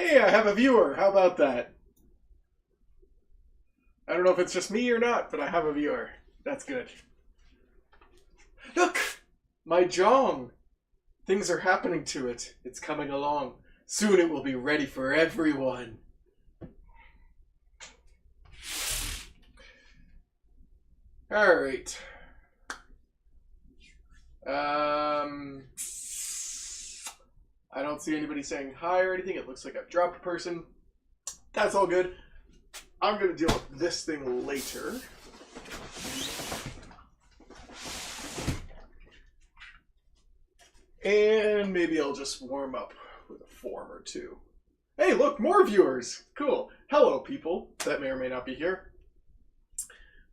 Hey, I have a viewer. How about that? I don't know if it's just me or not, but I have a viewer. That's good. Look! My Jong! Things are happening to it. It's coming along. Soon it will be ready for everyone. Alright. I don't see anybody saying hi or anything. It looks like I've dropped a person. That's all good. I'm going to deal with this thing later. And maybe I'll just warm up with a form or two. Hey, look, more viewers! Cool. Hello, people that may or may not be here.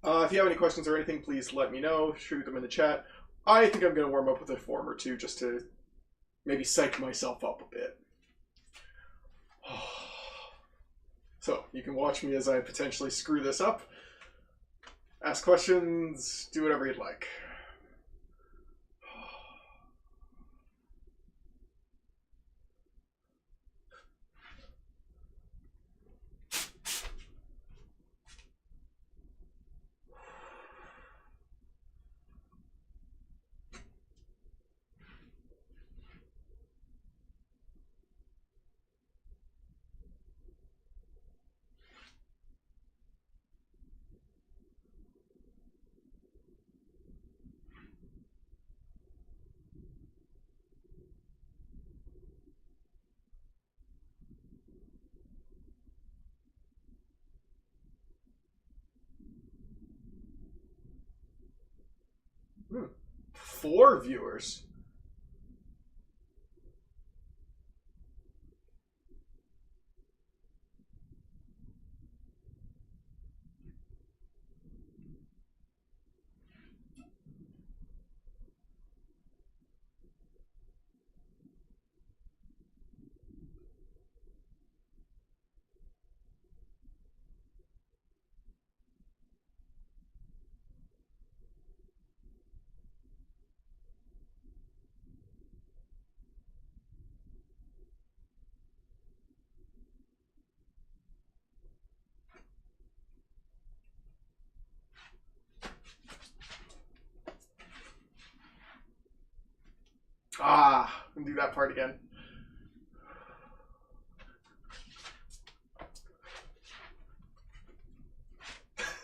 If you have any questions or anything, please let me know. Shoot them in the chat. I think I'm going to warm up with a form or two just to maybe psych myself up a bit. So, you can watch me as I potentially screw this up. Ask questions, do whatever you'd like. Hmm. 4 viewers. Ah, and do that part again.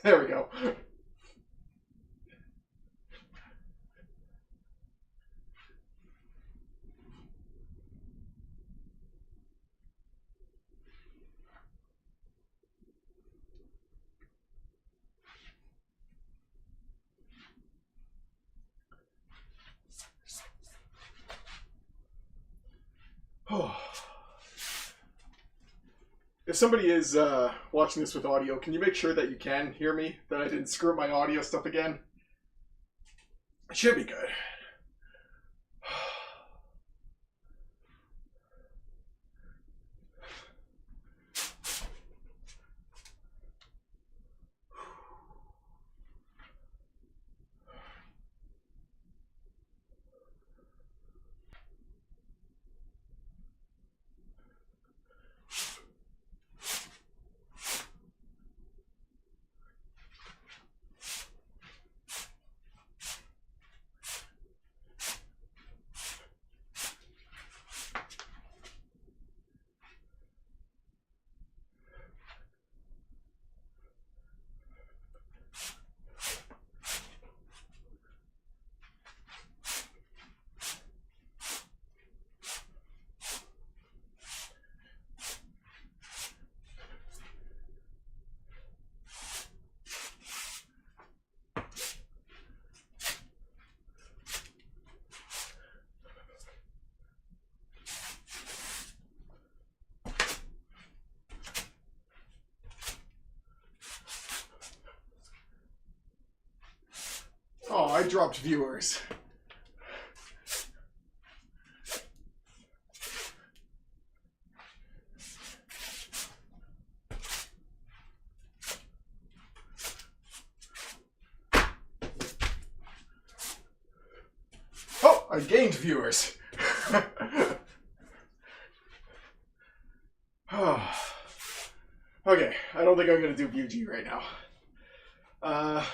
There we go. If somebody is watching this with audio, can you make sure that you can hear me? That I didn't screw up my audio stuff again? It should be good. Oh, I dropped viewers. Oh, I gained viewers. Okay, I don't think I'm going to do BG right now. I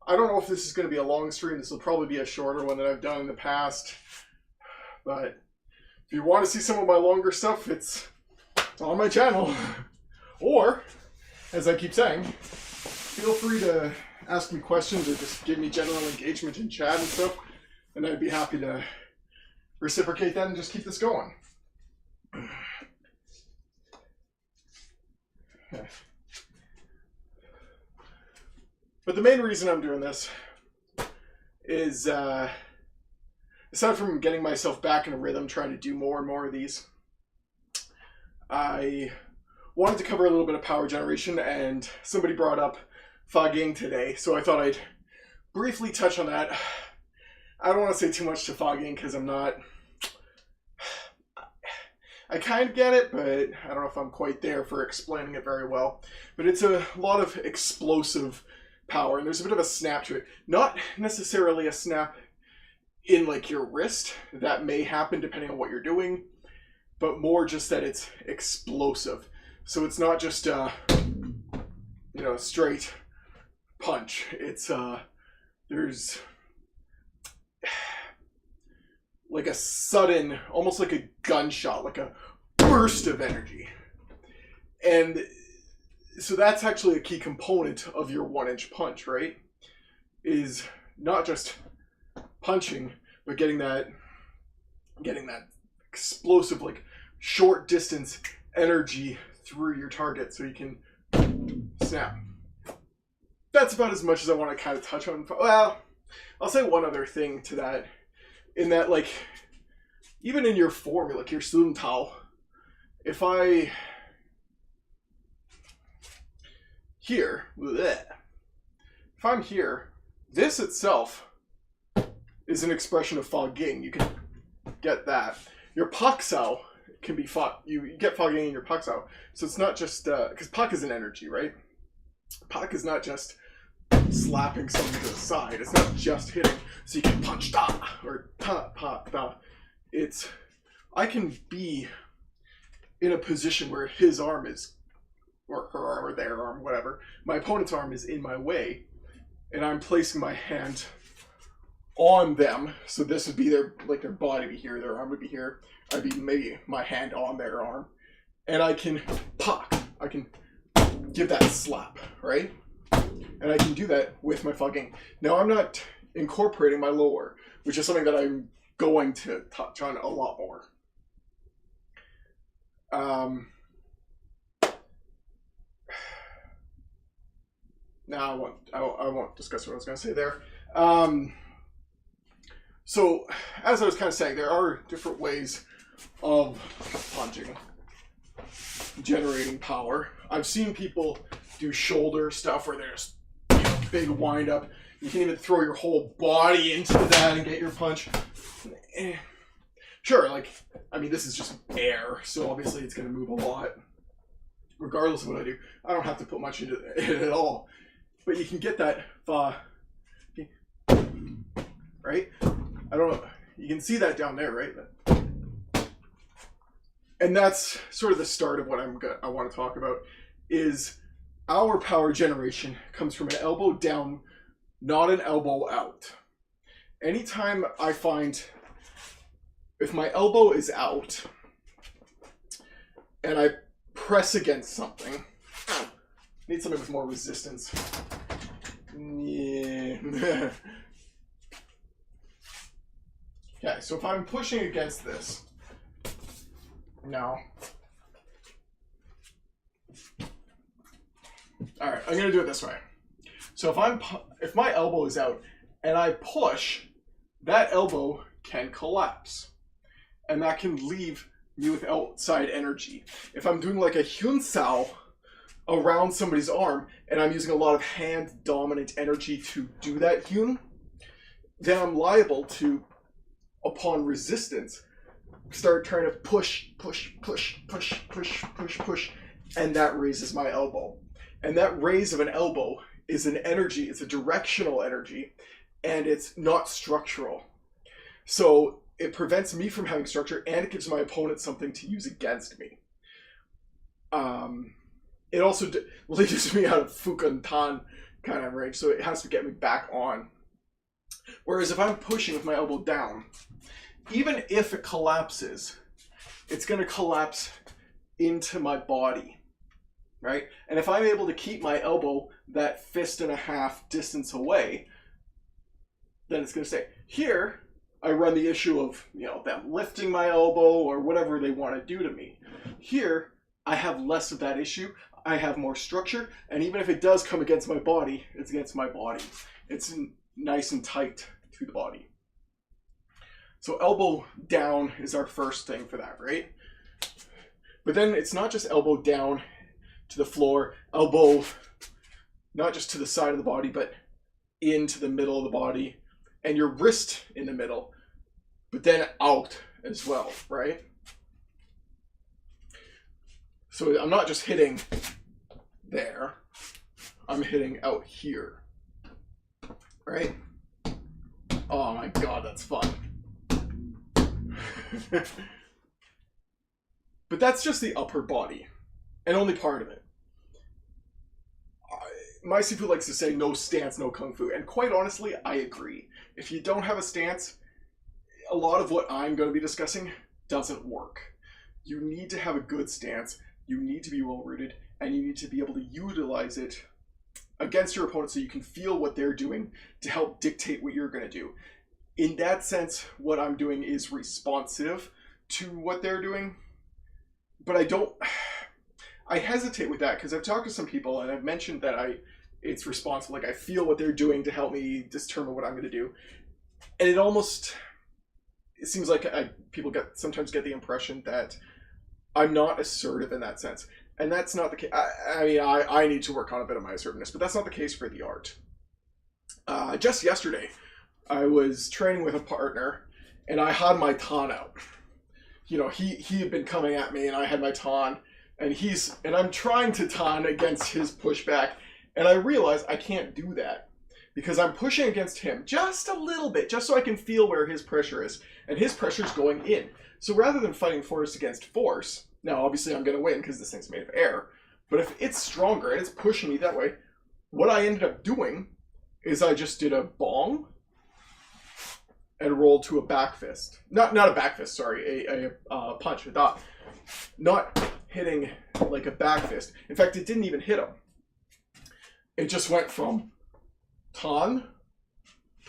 don't know if this is going to be a long stream. This will probably be a shorter one than I've done in the past. But if you want to see some of my longer stuff, it's on my channel. Or, as I keep saying, feel free to ask me questions or just give me general engagement in chat and stuff. And I'd be happy to reciprocate that and just keep this going. But the main reason I'm doing this is, aside from getting myself back in a rhythm, trying to do more and more of these, I wanted to cover a little bit of power generation, and somebody brought up fogging today, so I thought I'd briefly touch on that. I don't want to say too much to fogging because I'm not... I kind of get it, but I don't know if I'm quite there for explaining it very well. But it's a lot of explosive power, and there's a bit of a snap to it. Not necessarily a snap in like your wrist. That may happen depending on what you're doing, but more just that it's explosive. So it's not just a straight punch. It's there's like a sudden, almost like a gunshot, like a burst of energy. And so that's actually a key component of your 1-inch punch, right? Is not just punching, but getting that explosive, like short distance energy through your target so you can snap. That's about as much as I want to kind of touch on. Well, I'll say one other thing to that. In that, like, even in your form, like your Sun Tao, if I here, if I'm here, this itself is an expression of fogging. You can get that. Your Pak Sao can be you get fogging in your Pak Sao. So it's not just, because Pak is an energy, right? Pak is not just slapping something to the side. It's not just hitting. So you can punch da or ta pa da. It's, I can be in a position where his arm is, or her arm or their arm, whatever. My opponent's arm is in my way, and I'm placing my hand on them. So this would be their body would be here, their arm would be here. I'd be maybe my hand on their arm, and I can pop. I can give that slap, right? And I can do that with my fogging. Now I'm not incorporating my lower, which is something that I'm going to touch on a lot more. Now I won't discuss what I was going to say there. So as I was kind of saying, there are different ways of punching, generating power. I've seen people do shoulder stuff where there's big wind up. You can even throw your whole body into that and get your punch. Sure, like, I mean, this is just air, so obviously it's going to move a lot. Regardless of what I do, I don't have to put much into it at all. But you can get that right? I don't know. You can see that down there, right? And that's sort of the start of what I want to talk about. Is our power generation comes from an elbow down, not an elbow out. Anytime I find if my elbow is out and I press against something, need something with more resistance. Yeah. Okay, so if I'm pushing against this, now, all right, I'm gonna do it this way. So if my elbow is out and I push, that elbow can collapse, and that can leave me with outside energy. If I'm doing like a Hyun Sao around somebody's arm and I'm using a lot of hand dominant energy to do that Hyun, then I'm liable to, upon resistance, start trying to push, and that raises my elbow. And that raise of an elbow is an energy, it's a directional energy, and it's not structural. So it prevents me from having structure, and it gives my opponent something to use against me. it also leaves me out of Fukan-tan kind of range, so it has to get me back on. Whereas if I'm pushing with my elbow down, even if it collapses, it's going to collapse into my body, right? And if I'm able to keep my elbow that fist and a half distance away, then it's going to stay. Here, I run the issue of, you know, them lifting my elbow or whatever they want to do to me. Here, I have less of that issue. I have more structure, and even if it does come against my body, it's against my body. It's nice and tight to the body. So elbow down is our first thing for that, right? But then it's not just elbow down to the floor, elbow not just to the side of the body, but into the middle of the body, and your wrist in the middle, but then out as well, right? So I'm not just hitting there, I'm hitting out here, right? Oh my God, that's fun. But that's just the upper body, and only part of it. My Sifu likes to say, no stance, no kung fu, and quite honestly, I agree. If you don't have a stance, a lot of what I'm going to be discussing doesn't work. You need to have a good stance, you need to be well-rooted, and you need to be able to utilize it against your opponent so you can feel what they're doing to help dictate what you're going to do. In that sense, what I'm doing is responsive to what they're doing, but I hesitate with that because I've talked to some people and I've mentioned that it's responsive, like I feel what they're doing to help me determine what I'm going to do. And it seems like people sometimes get the impression that I'm not assertive in that sense. And that's not the case. I need to work on a bit of my assertiveness, but that's not the case for the art. Just yesterday, I was training with a partner and I had my tan out. You know, he had been coming at me and I had my tan, and I'm trying to tan against his pushback, and I realize I can't do that because I'm pushing against him just a little bit, just so I can feel where his pressure is, and his pressure's going in. So rather than fighting force against force, now obviously I'm going to win because this thing's made of air, but if it's stronger and it's pushing me that way, what I ended up doing is I just did a bong and rolled to a back fist. Not a back fist, sorry, a punch. Not hitting like a back fist. In fact, it didn't even hit him. It just went from tan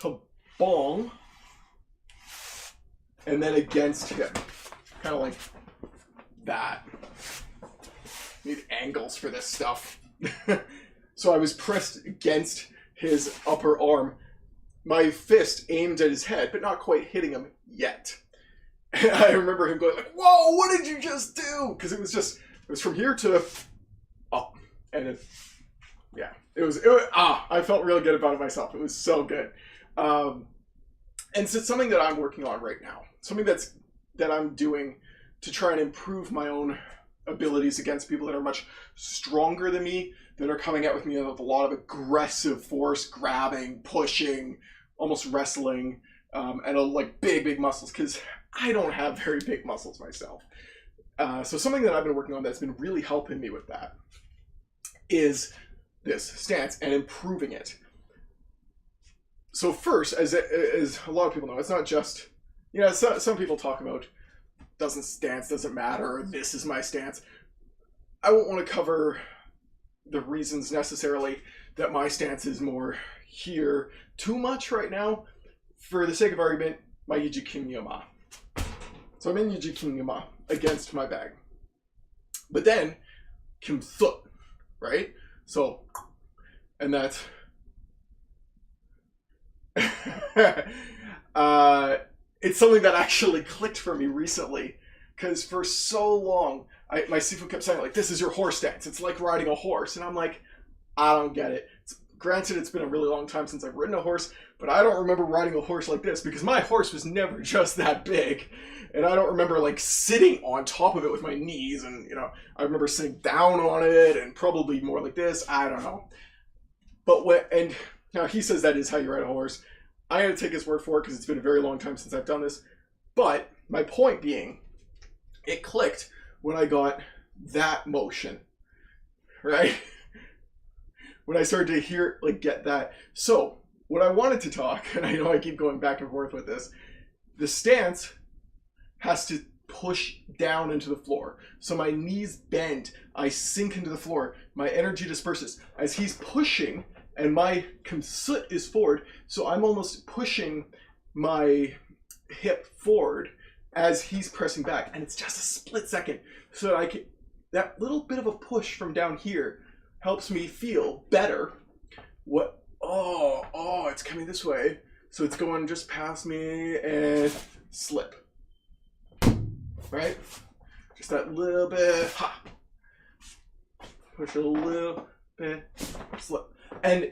to bong and then against him. Kind of like that. Need angles for this stuff. So I was pressed against his upper arm. My fist aimed at his head, but not quite hitting him yet. And I remember him going like, "Whoa, what did you just do?" Because it was from here to up. And I felt really good about it myself. It was so good. And so it's something that I'm working on right now. Something that I'm doing to try and improve my own abilities against people that are much stronger than me, that are coming out with me with a lot of aggressive force, grabbing, pushing, almost wrestling, and like big muscles, because I don't have very big muscles myself. So something that I've been working on that's been really helping me with that is this stance and improving it. So first, as a lot of people know, it's not just, some people talk about stance doesn't matter, this is my stance. I won't want to cover the reasons necessarily that my stance is more here too much right now. For the sake of argument, my Yiji Kinyama. So I'm in Yiji Kinyama against my bag. But then, Kim Thut, right? So, and that's... it's something that actually clicked for me recently, because for so long, my Sifu kept saying, like, this is your horse stance. It's like riding a horse. And I'm like, I don't get it. Granted, it's been a really long time since I've ridden a horse, but I don't remember riding a horse like this, because my horse was never just that big. And I don't remember, like, sitting on top of it with my knees. And, I remember sitting down on it and probably more like this. I don't know. But now he says that is how you ride a horse. I had to take his word for it because it's been a very long time since I've done this. But my point being, it clicked when I got that motion. right? When I started to hear, like, get that. So what I wanted to talk, and I know I keep going back and forth with this, the stance has to push down into the floor. So my knees bend, I sink into the floor, my energy disperses. As he's pushing, and my soot is forward, so I'm almost pushing my hip forward as he's pressing back. And it's just a split second. So that I can, that little bit of a push from down here helps me feel better. What, oh, it's coming this way. So it's going just past me and slip. Right? Just that little bit, ha. Push a little bit, slip. And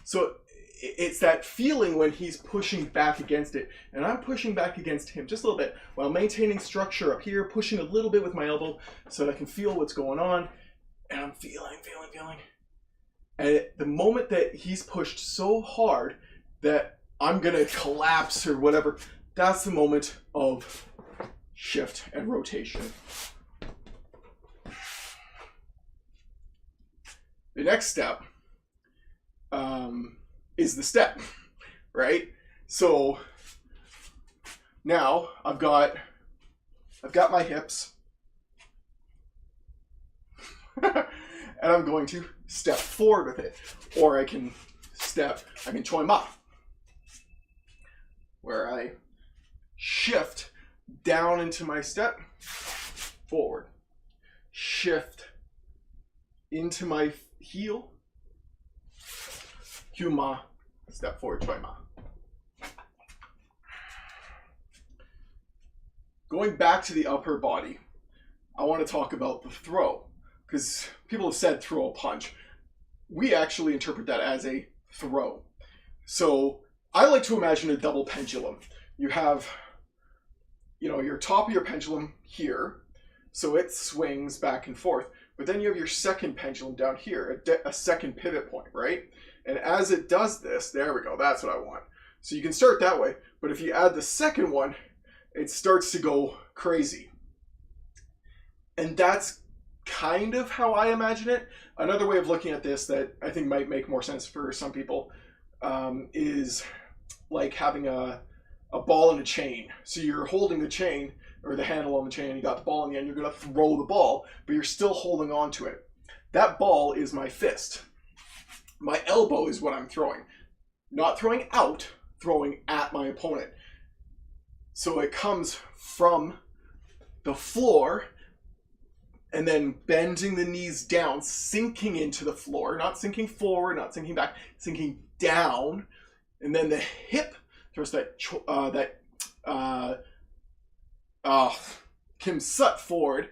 so it's that feeling when he's pushing back against it. And I'm pushing back against him just a little bit while maintaining structure up here, pushing a little bit with my elbow so that I can feel what's going on. And I'm feeling. And at the moment that he's pushed so hard that I'm going to collapse or whatever, that's the moment of shift and rotation. The next step is the step, right? So now I've got my hips, and I'm going to step forward with it, or I can Chun Ma, where I shift down into my step, forward, shift into my heel, Chun Ma, step forward, Chun Ma. Going back to the upper body, I want to talk about the throw, because people have said throw a punch. We actually interpret that as a throw. So I like to imagine a double pendulum. You have, your top of your pendulum here, so it swings back and forth. But then you have your second pendulum down here, a second pivot point, right? And as it does this, there we go, that's what I want. So you can start that way, but if you add the second one, it starts to go crazy. And that's kind of how I imagine it. Another way of looking at this that I think might make more sense for some people is like having a ball and a chain. So you're holding the chain, or the handle on the chain, and you got the ball in the end, you're going to throw the ball, but you're still holding on to it. That ball is my fist. My elbow is what I'm throwing. Not throwing out, throwing at my opponent. So it comes from the floor, and then bending the knees down, sinking into the floor, not sinking forward, not sinking back, sinking down, and then the hip throws Kim Sut forward,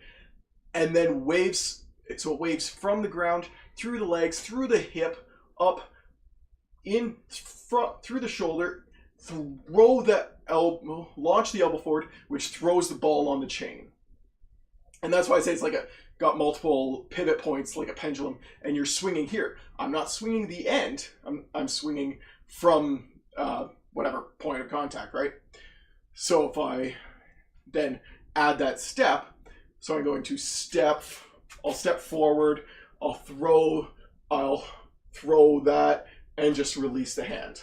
and then waves. So it waves from the ground through the legs, through the hip, up, in front, through the shoulder, throw the elbow, launch the elbow forward, which throws the ball on the chain. And that's why I say it's like got multiple pivot points, like a pendulum, and you're swinging here. I'm not swinging the end. I'm swinging from whatever point of contact, right? So if I then add that step, so I'm going to I'll step forward, I'll throw that, and just release the hand.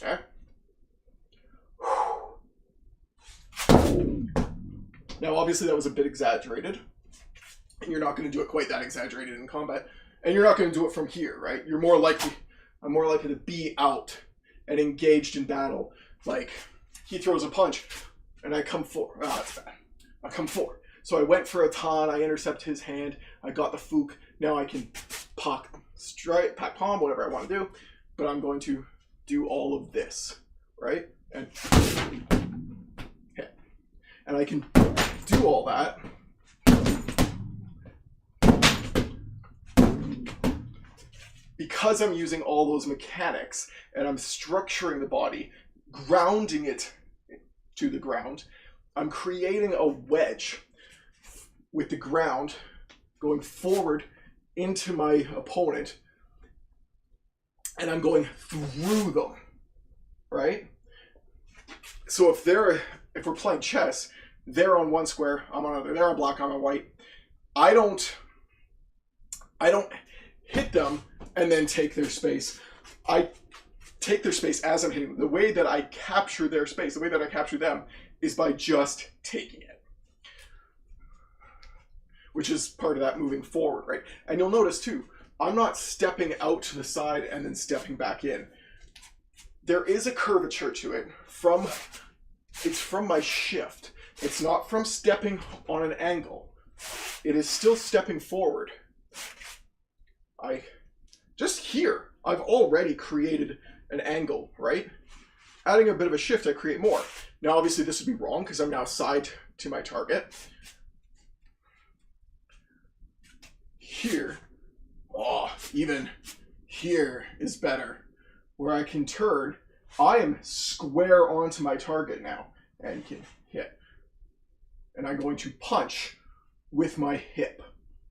Okay? Now, obviously, that was a bit exaggerated, and you're not going to do it quite that exaggerated in combat, and you're not going to do it from here, right? I'm more likely to be out and engaged in battle. Like, he throws a punch, and I come forward. Oh, that's bad. I come forward. So I went for a ton, I intercept his hand, I got the fook. Now I can pak palm, whatever I want to do, but I'm going to do all of this, right? And hit. And I can do all that because I'm using all those mechanics and I'm structuring the body, grounding it to the ground. I'm creating a wedge with the ground going forward into my opponent, and I'm going through them, right? So if we're playing chess, they're on one square, I'm on another. They're on black, I'm on white. I don't hit them and then take their space. I take their space as I'm hitting them. The way that I capture their space, the way that I capture them, is by just taking it. Which is part of that moving forward, right? And you'll notice too, I'm not stepping out to the side and then stepping back in. There is a curvature to it it's from my shift. It's not from stepping on an angle. It is still stepping forward. Just here, I've already created an angle, right? Adding a bit of a shift, I create more. Now, obviously, this would be wrong because I'm now side to my target. Here, even here is better, where I can turn. I am square onto my target now and can hit. And I'm going to punch with my hip,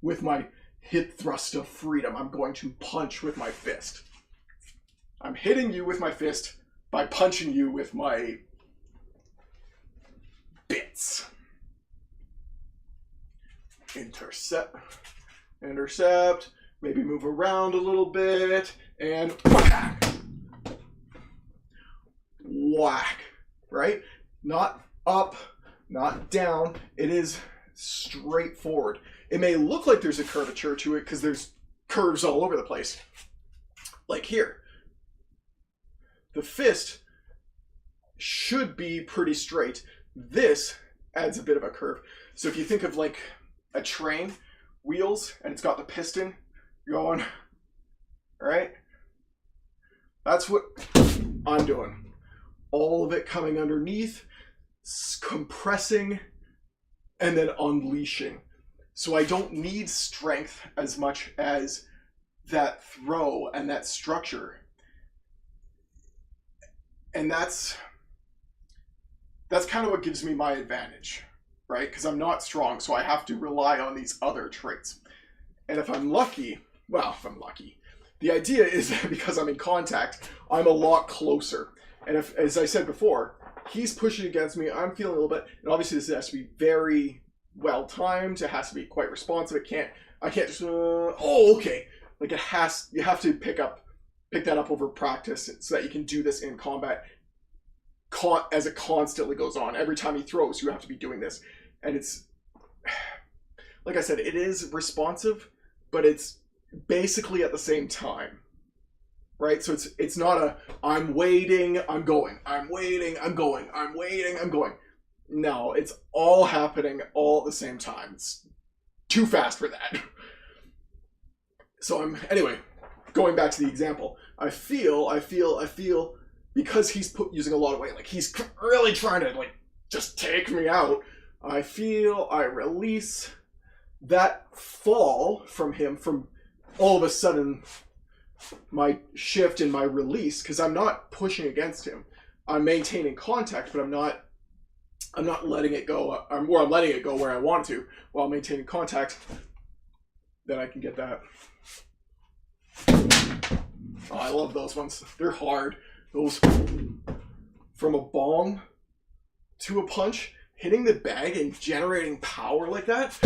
with my hip thrust of freedom. I'm going to punch with my fist. I'm hitting you with my fist by punching you with my bits. Intercept, maybe move around a little bit, and whack. Whack, right? Not up, not down. It is straightforward. It may look like there's a curvature to it because there's curves all over the place. Like here. The fist should be pretty straight. This adds a bit of a curve. So if you think of like a train, wheels, and it's got the piston going, right? That's what I'm doing. All of it coming underneath, compressing, and then unleashing. So I don't need strength as much as that throw and that structure. And that's kind of what gives me my advantage, right? Because I'm not strong, so I have to rely on these other traits. And if I'm lucky, well, if I'm lucky, the idea is that because I'm in contact, I'm a lot closer. And if, as I said before, he's pushing against me, I'm feeling a little bit, and obviously this has to be very well timed, it has to be quite responsive, I can't just, okay. Like you have to pick that up over practice so that you can do this in combat as it constantly goes on. Every time he throws, you have to be doing this. And it's, like I said, it is responsive, but it's basically at the same time, right? So it's not a, I'm waiting, I'm going, I'm waiting, I'm going, I'm waiting, I'm going. No, it's all happening all at the same time. It's too fast for that. So anyway, going back to the example, I feel, because he's using a lot of weight, like he's really trying to like just take me out, I feel I release that fall from him, from all of a sudden my shift and my release, because I'm not pushing against him. I'm maintaining contact, but I'm not letting it go. I'm letting it go where I want to while maintaining contact. Then I can get that. Oh, I love those ones. They're hard. Those from a bong to a punch, hitting the bag and generating power like that,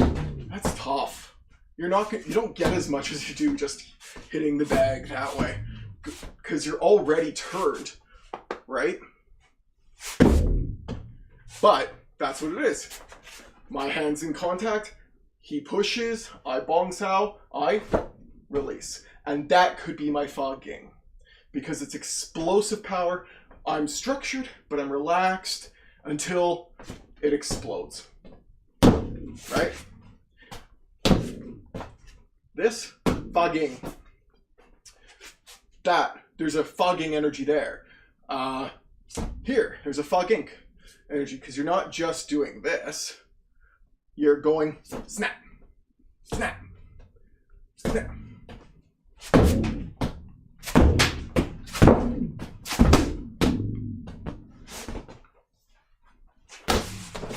that's tough. You don't get as much as you do just hitting the bag that way, because you're already turned, right? But that's what it is. My hand's in contact, he pushes, I bong sao, I release. And that could be my Fa Ging, because it's explosive power. I'm structured, but I'm relaxed until it explodes, right? This, Fa Ging. There's a Fa Ging energy there. Here, there's a Fa Ging energy, because you're not just doing this. You're going snap, snap, snap.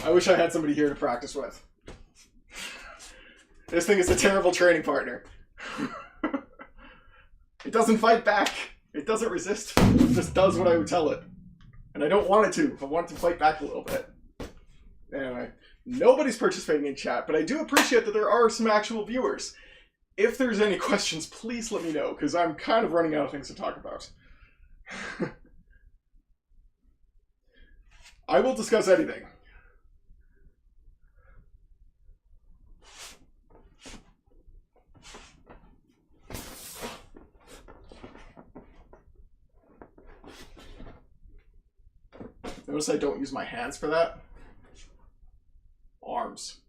I wish I had somebody here to practice with. This thing is a terrible training partner. It doesn't fight back. It doesn't resist. It just does what I would tell it. And I don't want it to. I want it to fight back a little bit. Anyway. Nobody's participating in chat, but I do appreciate that there are some actual viewers. If there's any questions, please let me know, because I'm kind of running out of things to talk about. I will discuss anything. Notice I don't use my hands for that. Arms.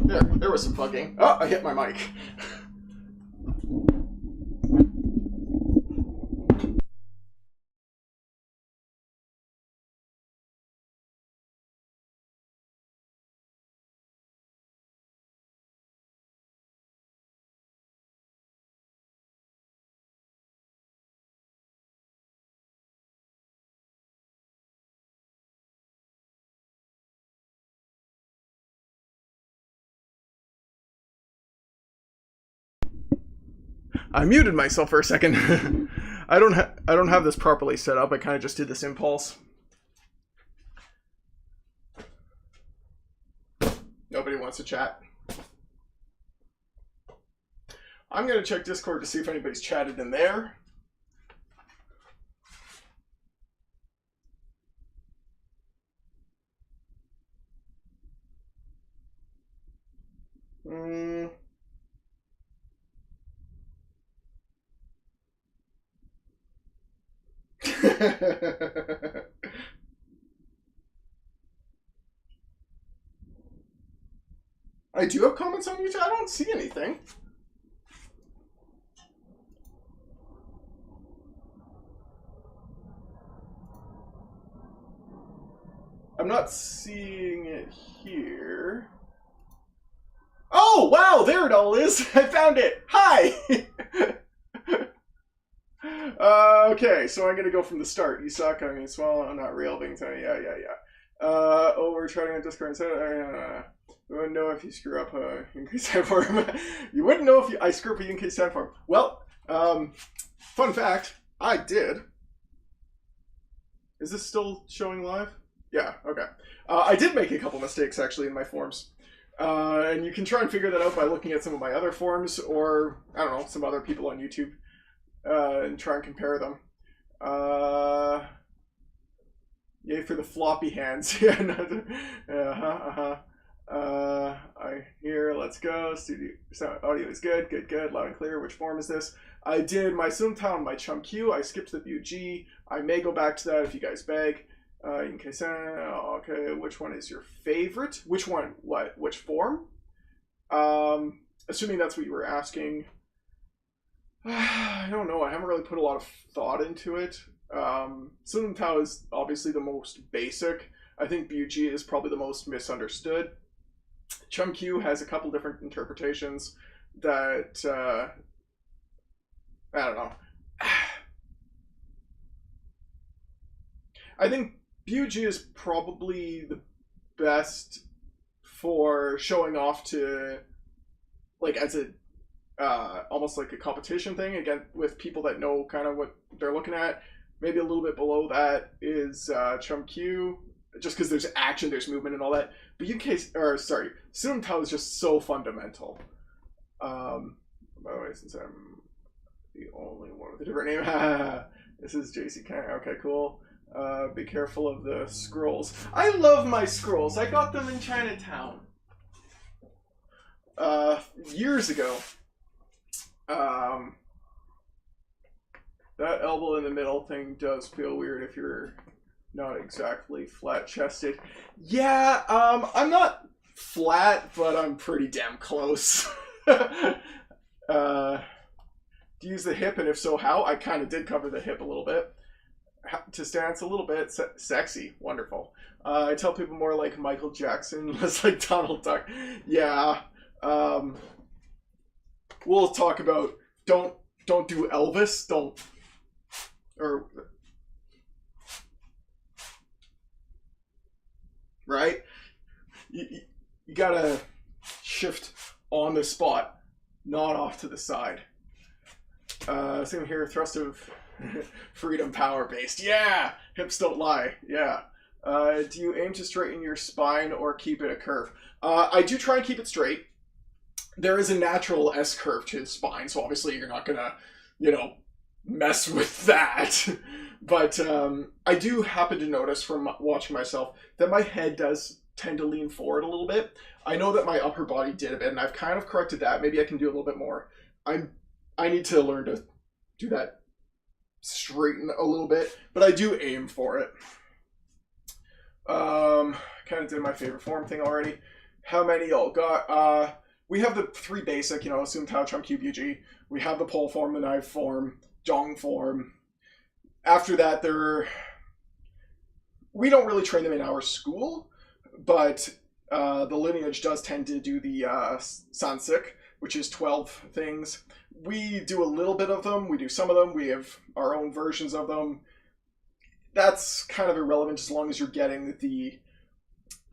There was some bugging. Oh, I hit my mic. I muted myself for a second. I don't have this properly set up. I kind of just did this impulse. Nobody wants to chat. I'm going to check Discord to see if anybody's chatted in there. I do have comments on YouTube. I don't see anything. I'm not seeing it here. Oh, wow, there it all is. I found it. Hi. Okay, so I'm going to go from the start. You suck, I mean, small, not real, being tiny. Yeah. Oh, we're trying on Discord instead. You wouldn't know if you screw up UK Sandform. You wouldn't know if I screw up a UK Sandform. Well, fun fact, I did. Is this still showing live? Yeah, okay. I did make a couple mistakes, actually, in my forms. And you can try and figure that out by looking at some of my other forms, or, I don't know, some other people on YouTube, and try and compare them. Yay for the floppy hands. I hear, let's go. Studio sound, audio is good, loud and clear. Which form is this? I did my Suntown, my Chum Q. I skipped the BUG. I may go back to that if you guys beg. In case, okay, which one is your favorite? Which one? What? Which form? Assuming that's what you were asking. I don't know. I haven't really put a lot of thought into it. Suntown is obviously the most basic. I think BUG is probably the most misunderstood. Chum Q has a couple different interpretations that, I don't know. I think BUG is probably the best for showing off to, like, as a, almost like a competition thing, again, with people that know kind of what they're looking at. Maybe a little bit below that is Chum Q, just because there's action, there's movement and all that. But Suntown is just so fundamental. By the way, since I'm the only one with a different name, this is JC Kang. Okay, cool. Be careful of the scrolls. I love my scrolls. I got them in Chinatown. Years ago. That elbow in the middle thing does feel weird if you're not exactly flat-chested. Yeah, I'm not flat, but I'm pretty damn close. Do you use the hip, and if so, how? I kind of did cover the hip a little bit. To stance a little bit. Sexy. Wonderful. I tell people more like Michael Jackson, less like Donald Duck. Yeah. We'll talk about don't do Elvis. Don't. Or. Right? You gotta shift on the spot, not off to the side. Same here, thrust of freedom power based. Yeah! Hips don't lie. Yeah. Do you aim to straighten your spine or keep it a curve? I do try and keep it straight. There is a natural S curve to his spine, so obviously you're not gonna, you know, mess with that. But I do happen to notice from watching myself that my head does tend to lean forward a little bit. I know that my upper body did a bit, and I've kind of corrected that. Maybe I can do a little bit more. I need to learn to do that, straighten a little bit, but I do aim for it. Kind of did my favorite form thing already. How many y'all got? We have the 3 basic, you know, Assume Tao, Chum, Q, BG. We have the pole form, the knife form, Zhong form. After that, we don't really train them in our school, but the lineage does tend to do the Sansik, which is 12 things. We do a little bit of them. We do some of them. We have our own versions of them. That's kind of irrelevant as long as you're getting the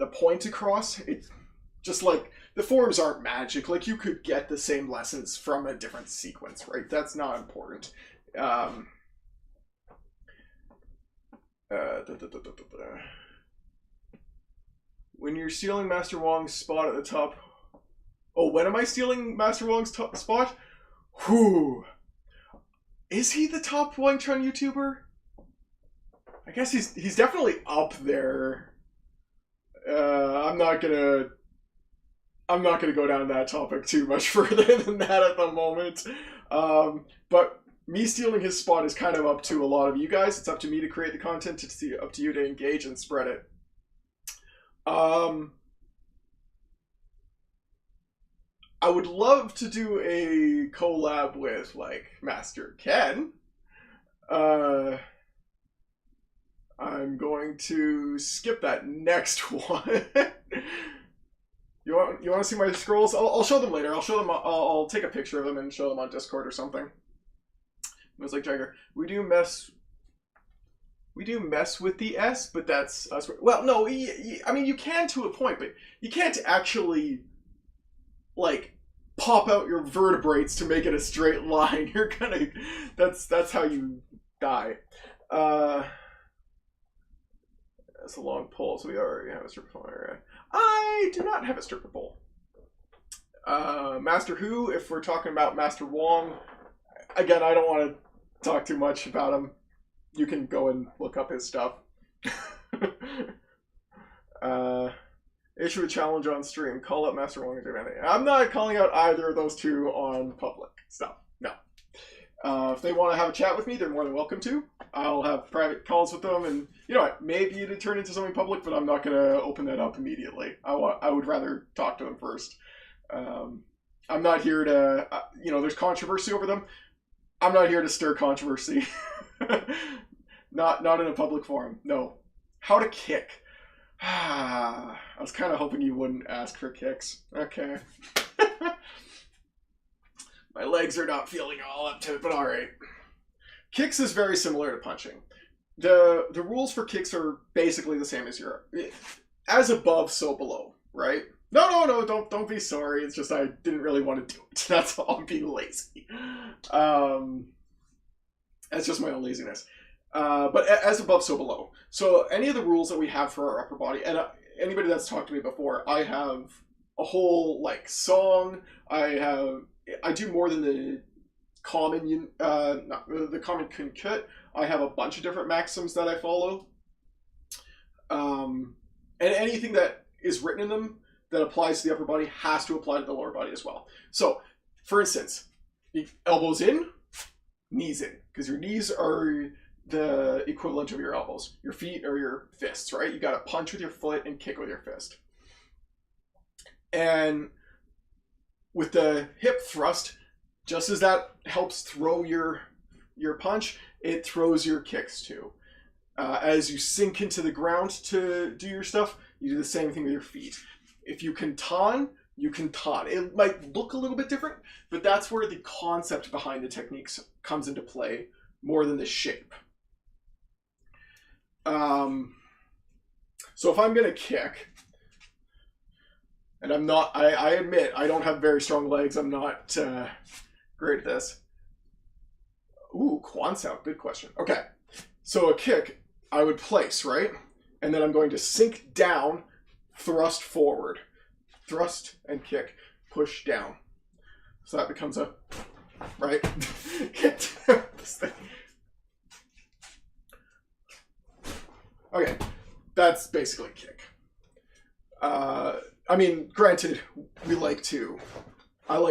point across. It just like the forms aren't magic. Like you could get the same lessons from a different sequence, right? That's not important. When you're stealing Master Wong's spot at the top. Oh, when am I stealing Master Wong's spot? Whew. Is he the top Wang Chun YouTuber? I guess he's definitely up there. I'm not gonna go down that topic too much further than that at the moment. But me stealing his spot is kind of up to a lot of you guys. It's up to me to create the content. It's up to you to engage and spread it. I would love to do a collab with like Master Ken. I'm going to skip that next one. You want to see my scrolls? I'll show them later. I'll show them. I'll take a picture of them and show them on Discord or something. It was like Jagger. We do mess with the S, but that's us. Well, no, I mean you can to a point, but you can't actually like pop out your vertebrates to make it a straight line. You're gonna. That's how you die. That's a long pole, so we already have a stripper pole area. I do not have a stripper pole. Master Who, if we're talking about Master Wong, again, I don't want to talk too much about him. You can go and look up his stuff. Issue a challenge on stream. Call out Master Wong and do anything. I'm not calling out either of those two on public stuff. No. If they want to have a chat with me, they're more than welcome to. I'll have private calls with them, and you know what? Maybe it'd turn into something public, but I'm not going to open that up immediately. I would rather talk to them first. I'm not here to, you know, there's controversy over them. I'm not here to stir controversy. Not in a public forum. No. How to kick. I was kind of hoping you wouldn't ask for kicks. Okay. My legs are not feeling all up to it, but alright. Kicks is very similar to punching. The rules for kicks are basically the same as your... As above, so below, right? No, don't be sorry. It's just I didn't really want to do it. That's all. I'm being lazy. That's just my own laziness. But as above, so below. So any of the rules that we have for our upper body, and anybody that's talked to me before, I have a whole like song. I do more than the common the common kunkut. I have a bunch of different maxims that I follow. And anything that is written in them that applies to the upper body has to apply to the lower body as well. So, for instance, elbows in, knees in, because your knees are the equivalent of your elbows. Your feet are your fists, right? You got to punch with your foot and kick with your fist. And with the hip thrust, just as that helps throw your punch, it throws your kicks too. As you sink into the ground to do your stuff, you do the same thing with your feet. If you can tan, you can tan. It might look a little bit different, but that's where the concept behind the techniques comes into play more than the shape. So if I'm going to kick, and I'm not, I admit, I don't have very strong legs. I'm not great at this. Ooh, Quan Sao, good question. Okay, so a kick I would place, right? And then I'm going to sink down, thrust forward. Thrust and kick, push down. So that becomes a, right? Get this thing. Okay, that's basically a kick. I mean, granted, I like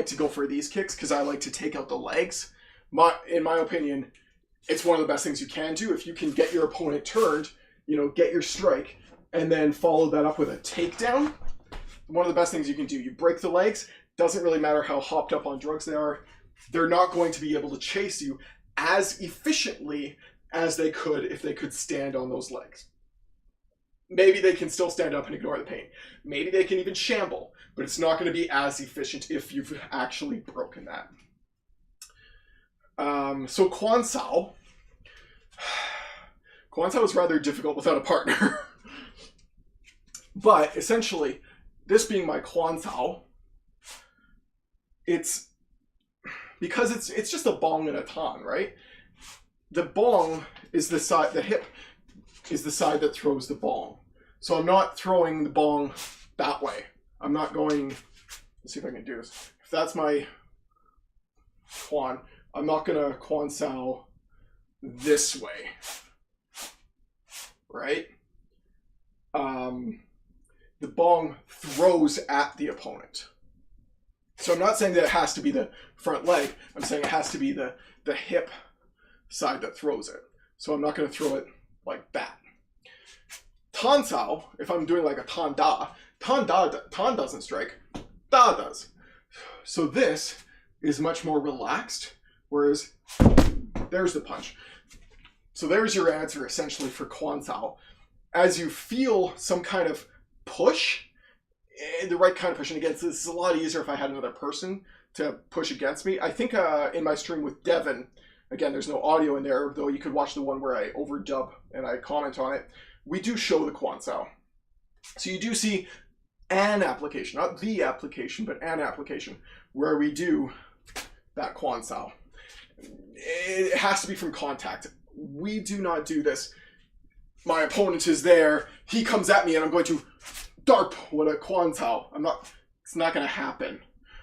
to go for these kicks because I like to take out the legs. In my opinion, it's one of the best things you can do. If you can get your opponent turned, you know, get your strike, and then follow that up with a takedown, one of the best things you can do. You break the legs, doesn't really matter how hopped up on drugs they are, they're not going to be able to chase you as efficiently as they could if they could stand on those legs. Maybe they can still stand up and ignore the pain. Maybe they can even shamble, but it's not going to be as efficient if you've actually broken that. So Quan Sao is rather difficult without a partner. But essentially, this being my Quan Sao, it's because it's just a bong and a tan, right? The bong is the side, the hip is the side that throws the bong. So I'm not throwing the bong that way. I'm not going, let's see if I can do this. If that's my Quan, I'm not gonna Quan Sao this way, right? The bong throws at the opponent. So I'm not saying that it has to be the front leg. I'm saying it has to be the hip side that throws it. So I'm not going to throw it like that. Tan Sao, if I'm doing like a Tan doesn't strike, Da does. So this is much more relaxed, whereas there's the punch. So there's your answer essentially for Quan Sao. As you feel some kind of push, the right kind of push, and again, this is a lot easier if I had another person to push against me. I think in my stream with Devin, again, there's no audio in there, though you could watch the one where I overdub and I comment on it. We do show the Quan Sao. So you do see an application, not the application, but an application where we do that Quan Sao. It has to be from contact. We do not do this. My opponent is there, he comes at me and I'm going to darp with a Quan Sao. It's not going to happen.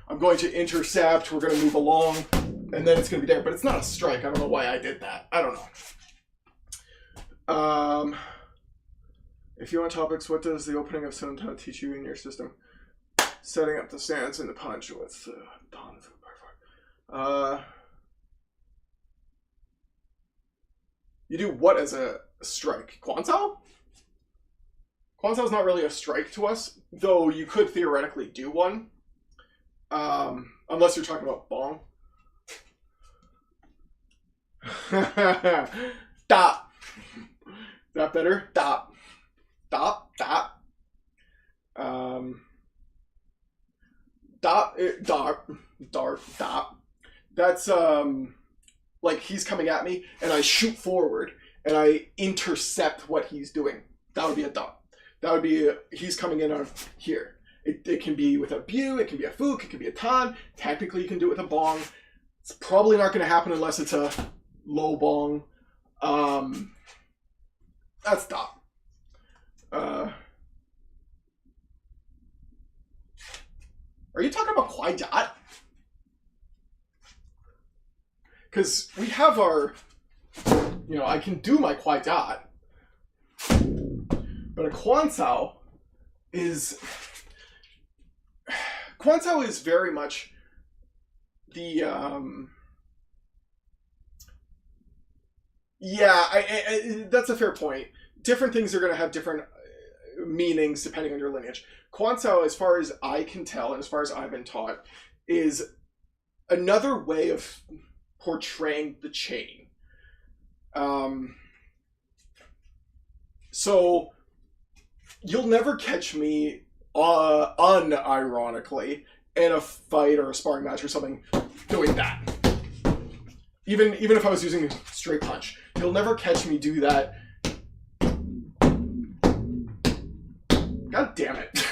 I'm going to intercept, we're going to move along, and then it's going to be there. But it's not a strike. I don't know why I did that. I don't know. If you want topics, what does the opening of Sun teach you in your system? Setting up the stance and the punch with you do what as a strike? Quan Sao? Quan Sao is not really a strike to us, though you could theoretically do one. Unless you're talking about bong. Dop. Is that better? Dop. Dop. Dop. Dop. Dart. Dart. Dop. That's like he's coming at me and I shoot forward and I intercept what he's doing. That would be a dop. That would be he's coming in on here. It can be with a bu, it can be a fook, it can be a tan. Technically, you can do it with a bong. It's probably not going to happen unless it's a low bong. That's dop. Are you talking about Kwai Dot? Because we have our, I can do my Kwai Dot, but a Quan Sao is very much the that's a fair point. Different things are going to have different meanings depending on your lineage. Quan Sao, as far as I can tell and as far as I've been taught, is another way of portraying the chain. So you'll never catch me unironically in a fight or a sparring match or something doing that. Even if I was using a straight punch, you'll never catch me do that. God damn it.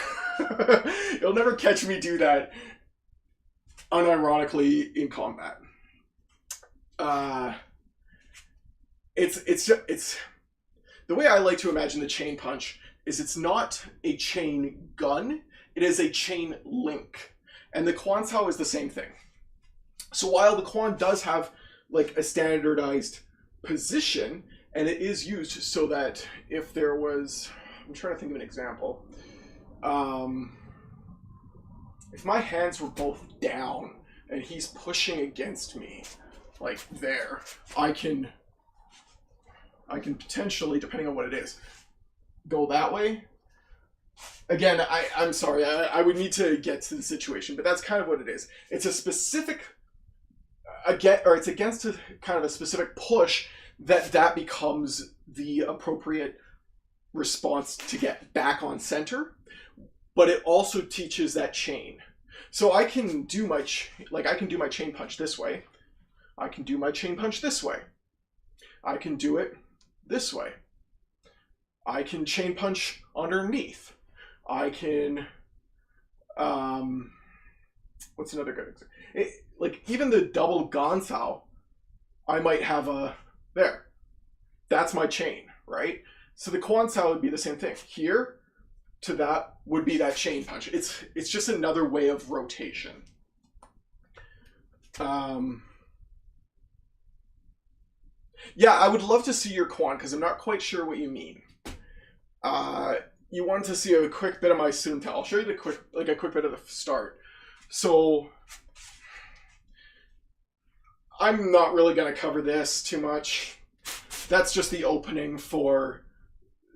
You'll never catch me do that unironically in combat. it's the way I like to imagine the chain punch is it's not a chain gun, it is a chain link. And the Quan Sao is the same thing. So while the Quan does have like a standardized position, and it is used so that if there was, I'm trying to think of an example. If my hands were both down and he's pushing against me, like there, I can potentially, depending on what it is, go that way. Again, I'm sorry, I would need to get to the situation, but that's kind of what it is. It's a specific, it's against a kind of a specific push that becomes the appropriate response to get back on center, but it also teaches that chain. So I can do my chain punch this way. I can do my chain punch this way. I can do it this way. I can chain punch underneath. I can, what's another good example? Like even the double Gansao, I might have there. That's my chain, right? So the Quan Sao would be the same thing. Here to that would be that chain punch. It's just another way of rotation. Yeah, I would love to see your Quan because I'm not quite sure what you mean. You want to see a quick bit of my Sun Tao. I'll show you a quick bit of the start. So I'm not really going to cover this too much. That's just the opening for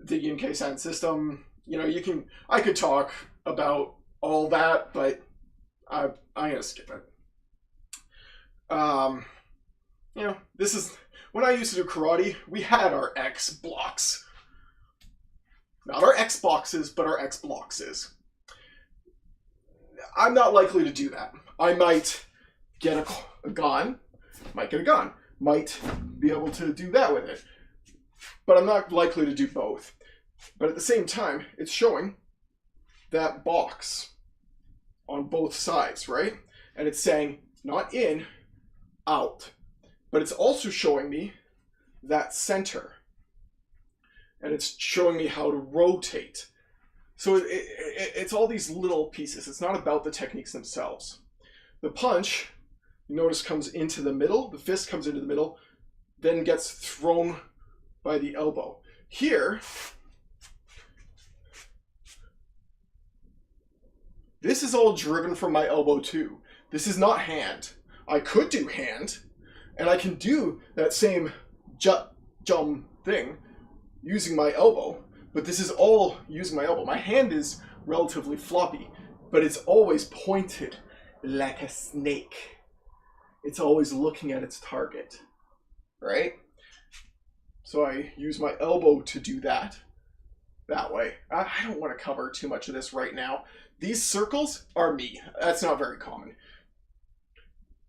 the Yin-Kei San system. You know, I could talk about all that, but I'm going to skip it. You know, this is, when I used to do karate, we had our X blocks. Not our X boxes, but our X blocks. I'm not likely to do that. I might get a gun, might be able to do that with it. But I'm not likely to do both. But at the same time, it's showing that box on both sides, right? And it's saying not in, out. But it's also showing me that center. And it's showing me how to rotate. So it's all these little pieces. It's not about the techniques themselves. The punch, you notice, comes into the middle. The fist comes into the middle, then gets thrown by the elbow. Here, this is all driven from my elbow too. This is not hand. I could do hand, and I can do that same jump thing using my elbow, but this is all using my elbow. My hand is relatively floppy, but it's always pointed like a snake. It's always looking at its target, right? So I use my elbow to do that way. I don't want to cover too much of this right now. These circles are me. That's not very common.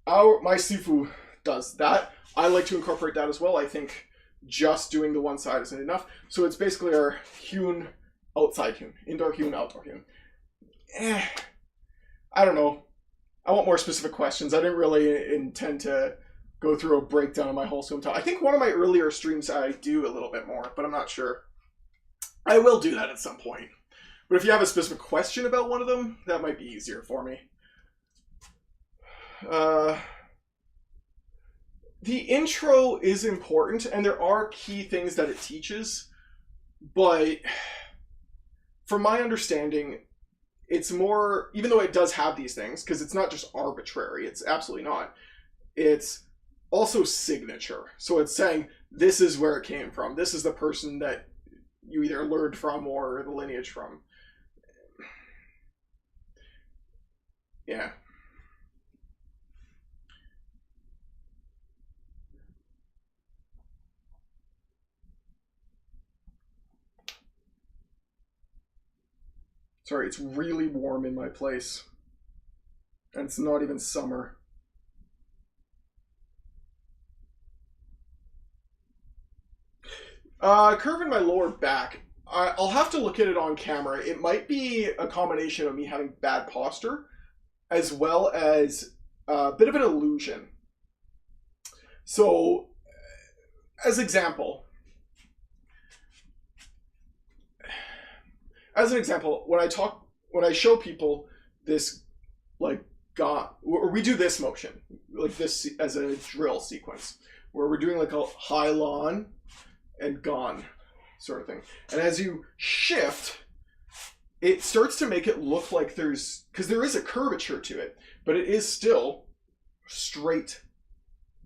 My Sifu does that. I like to incorporate that as well. I think just doing the one side isn't enough. So it's basically our Hyun, outside Hyun. Indoor Hyun, outdoor Hyun. I don't know. I want more specific questions. I didn't really intend to go through a breakdown of my whole Sun Tao. I think one of my earlier streams I do a little bit more, but I'm not sure. I will do that at some point. But if you have a specific question about one of them, that might be easier for me. The intro is important, and there are key things that it teaches, but from my understanding, it's more, even though it does have these things, because it's not just arbitrary, it's absolutely not, it's also signature. So it's saying, this is where it came from. This is the person that you either learned from or the lineage from. Yeah. Sorry, it's really warm in my place. And it's not even summer. Curve in my lower back. I'll have to look at it on camera. It might be a combination of me having bad posture as well as a bit of an illusion. So as an example, when I show people this, like, or we do this motion, like this as a drill sequence, where we're doing like a high lawn and gone sort of thing. And as you shift, it starts to make it look like because there is a curvature to it, but it is still straight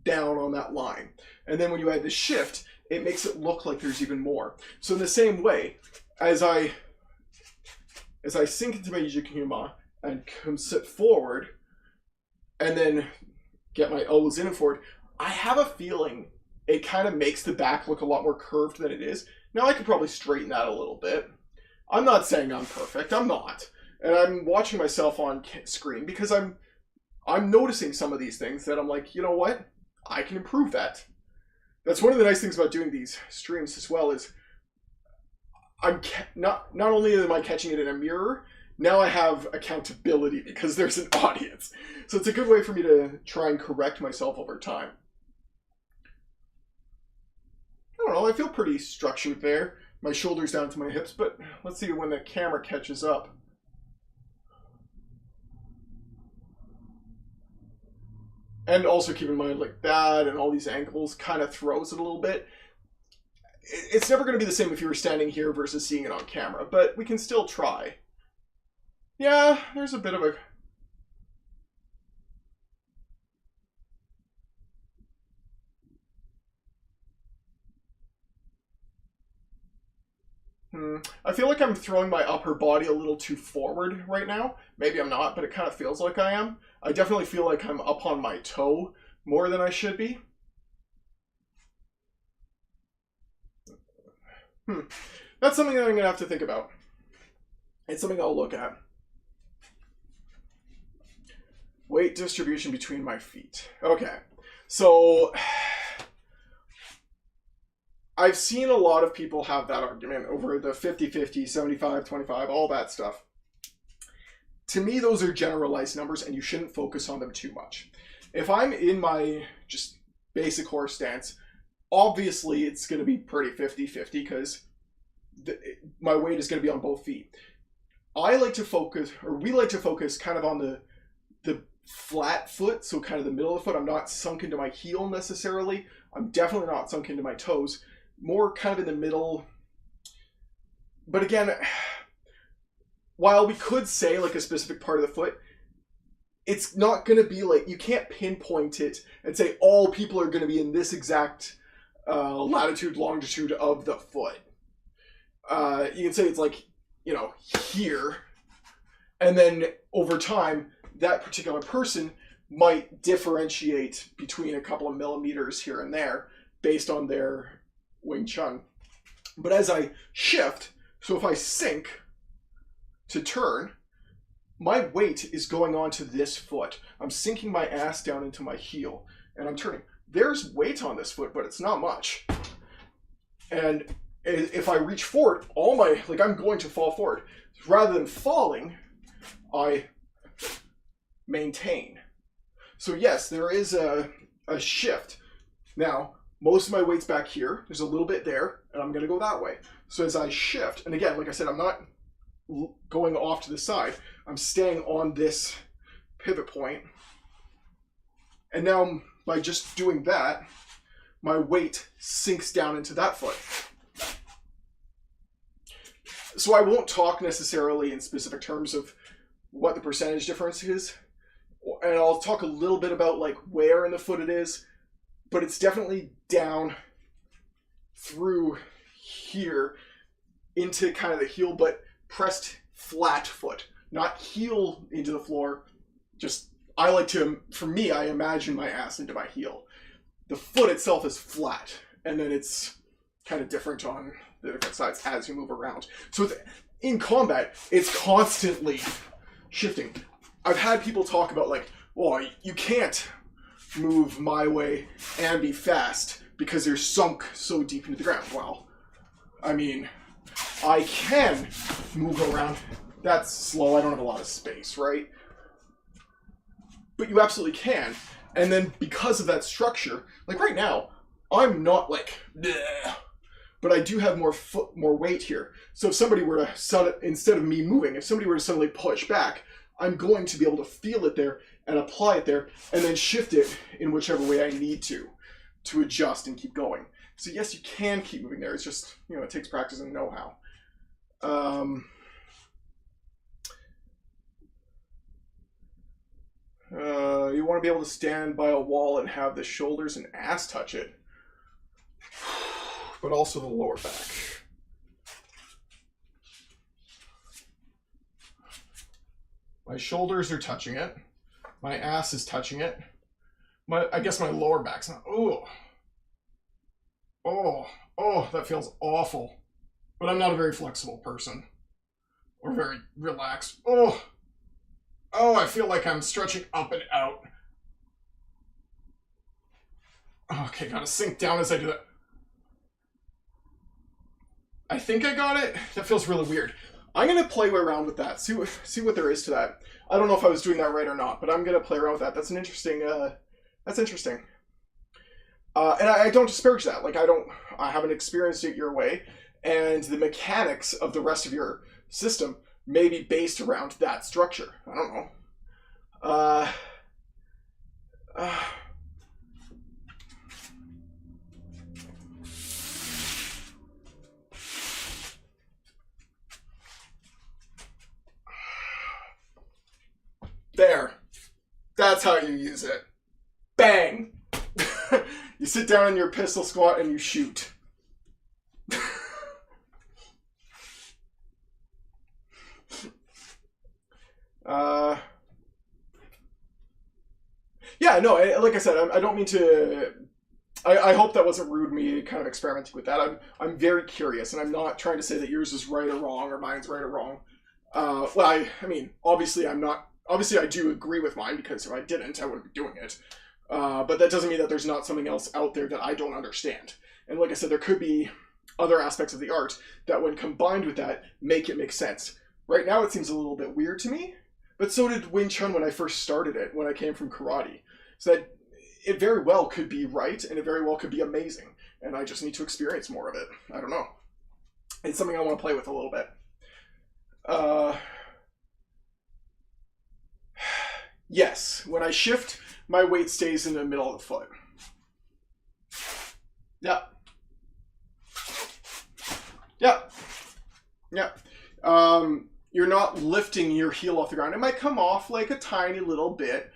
down on that line. And then when you add the shift, it makes it look like there's even more. So in the same way, as I sink into my Yijikihima and come sit forward, and then get my elbows in and forward, I have a feeling it kind of makes the back look a lot more curved than it is. Now I could probably straighten that a little bit. I'm not saying I'm perfect, I'm not. And I'm watching myself on screen because I'm noticing some of these things that I'm like, you know what? I can improve that. That's one of the nice things about doing these streams as well, is I'm not only am I catching it in a mirror, now I have accountability because there's an audience. So it's a good way for me to try and correct myself over time. I don't know, I feel pretty structured there. My shoulders down to my hips, but let's see when the camera catches up. And also keep in mind, like, that and all these angles kind of throws it a little bit. It's never going to be the same if you were standing here versus seeing it on camera, but we can still try. Yeah, there's a bit of a... I feel like I'm throwing my upper body a little too forward right now. Maybe I'm not, but it kind of feels like I am. I definitely feel like I'm up on my toe more than I should be. That's something that I'm going to have to think about. It's something I'll look at. Weight distribution between my feet. Okay, so I've seen a lot of people have that argument over the 50-50, 75-25, all that stuff. To me, those are generalized numbers and you shouldn't focus on them too much. If I'm in my just basic horse stance, obviously it's going to be pretty 50-50 because my weight is going to be on both feet. I like to focus, or we like to focus kind of on the flat foot, so kind of the middle of the foot. I'm not sunk into my heel necessarily. I'm definitely not sunk into my toes. More kind of in the middle. But again, while we could say like a specific part of the foot, it's not going to be like, you can't pinpoint it and say all people are going to be in this exact latitude, longitude of the foot. You can say it's like, you know, here. And then over time, that particular person might differentiate between a couple of millimeters here and there based on their Wing Chun. But as I shift, so if I sink to turn, my weight is going onto this foot. I'm sinking my ass down into my heel and I'm turning. There's weight on this foot, but it's not much. And if I reach forward, I'm going to fall forward. Rather than falling, I maintain. So yes, there is a shift. Now, most of my weight's back here. There's a little bit there, and I'm going to go that way. So as I shift, and again, like I said, I'm not going off to the side. I'm staying on this pivot point. And now, by just doing that, my weight sinks down into that foot. So I won't talk necessarily in specific terms of what the percentage difference is. And I'll talk a little bit about like where in the foot it is, but it's definitely down through here into kind of the heel, but pressed flat foot, not heel into the floor. Just, I like to, for me, I imagine my ass into my heel. The foot itself is flat, and then it's kind of different on the different sides as you move around. So in combat, it's constantly shifting. I've had people talk about like, well, you can't move my way and be fast because you're sunk so deep into the ground. Well, I mean, I can move around. That's slow. I don't have a lot of space, right? But you absolutely can. And then because of that structure, like right now, I'm not like, bleh, but I do have more weight here. So if somebody were to, instead of me moving, if somebody were to suddenly push back, I'm going to be able to feel it there and apply it there and then shift it in whichever way I need to adjust and keep going. So yes, you can keep moving there. It's just, you know, it takes practice and know-how. You want to be able to stand by a wall and have the shoulders and ass touch it, but also the lower back. My shoulders are touching it. My ass is touching it. I guess my lower back's not. Oh, that feels awful. But I'm not a very flexible person or very relaxed. Oh, I feel like I'm stretching up and out. Okay, gotta sink down as I do that. I think I got it. That feels really weird. I'm gonna play around with that. See what there is to that. I don't know if I was doing that right or not, but I'm gonna play around with that. That's an interesting. That's interesting. And I don't disparage that. Like I haven't experienced it your way, and the mechanics of the rest of your system may be based around that structure. I don't know. There. That's how you use it. Bang! You sit down in your pistol squat and you shoot. Yeah, no, like I said, I don't mean to... I hope that wasn't rude me kind of experimenting with that. I'm very curious, and I'm not trying to say that yours is right or wrong, or mine's right or wrong. Well, I mean, obviously I'm not... Obviously I do agree with mine, because if I didn't, I wouldn't be doing it. But that doesn't mean that there's not something else out there that I don't understand. And like I said, there could be other aspects of the art that when combined with that, make it make sense. Right now it seems a little bit weird to me, but so did Wing Chun when I first started it, when I came from karate. So that it very well could be right, and it very well could be amazing. And I just need to experience more of it. I don't know. It's something I want to play with a little bit. Yes, when I shift, my weight stays in the middle of the foot. Yep. Yep. Yep. You're not lifting your heel off the ground. It might come off like a tiny little bit,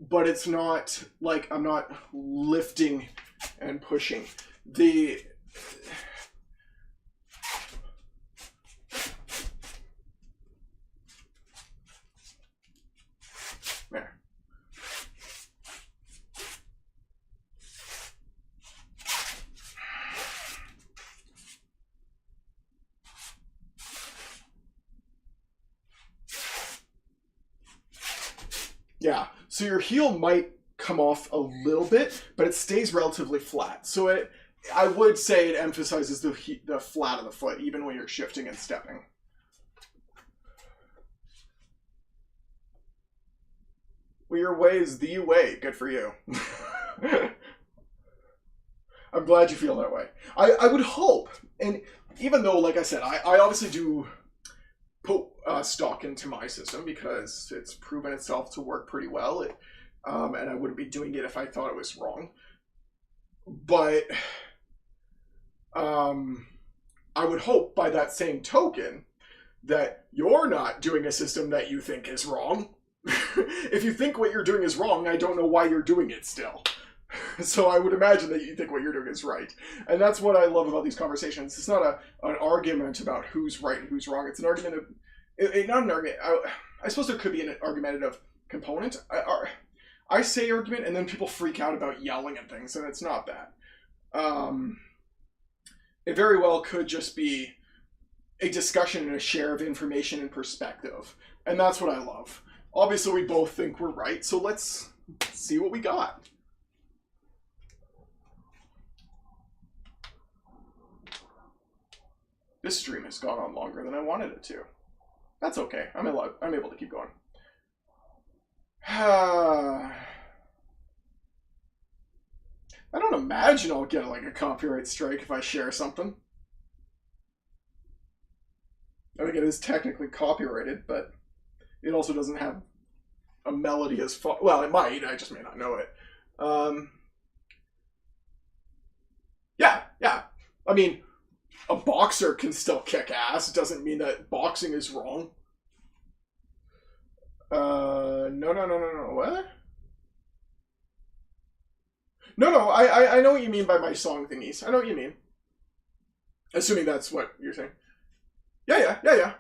but it's not like I'm not lifting and pushing. There. Yeah, so your heel might come off a little bit, but it stays relatively flat. So I would say it emphasizes the flat of the foot, even when you're shifting and stepping. Well, your way is the way. Good for you. I'm glad you feel that way. I would hope, and even though, like I said, I obviously do put stock into my system because it's proven itself to work pretty well, and I wouldn't be doing it if I thought it was wrong. But I would hope by that same token that you're not doing a system that you think is wrong. If you think what you're doing is wrong, I don't know why you're doing it still. So I would imagine that you think what you're doing is right. And that's what I love about these conversations. It's not an argument about who's right and who's wrong. It's an argument of... not an argument. I suppose there could be an argumentative component. I say argument, and then people freak out about yelling and things, and it's not that. It very well could just be a discussion and a share of information and perspective. And that's what I love. Obviously, we both think we're right, so let's see what we got. This stream has gone on longer than I wanted it to. That's okay. I'm able to keep going. I don't imagine I'll get like a copyright strike if I share something. I think it is technically copyrighted, but it also doesn't have a melody as far. Well, it might. I just may not know it. Yeah. I mean, a boxer can still kick ass. It doesn't mean that boxing is wrong. No. What? No. I know what you mean by my song thingies. I know what you mean. Assuming that's what you're saying. Yeah.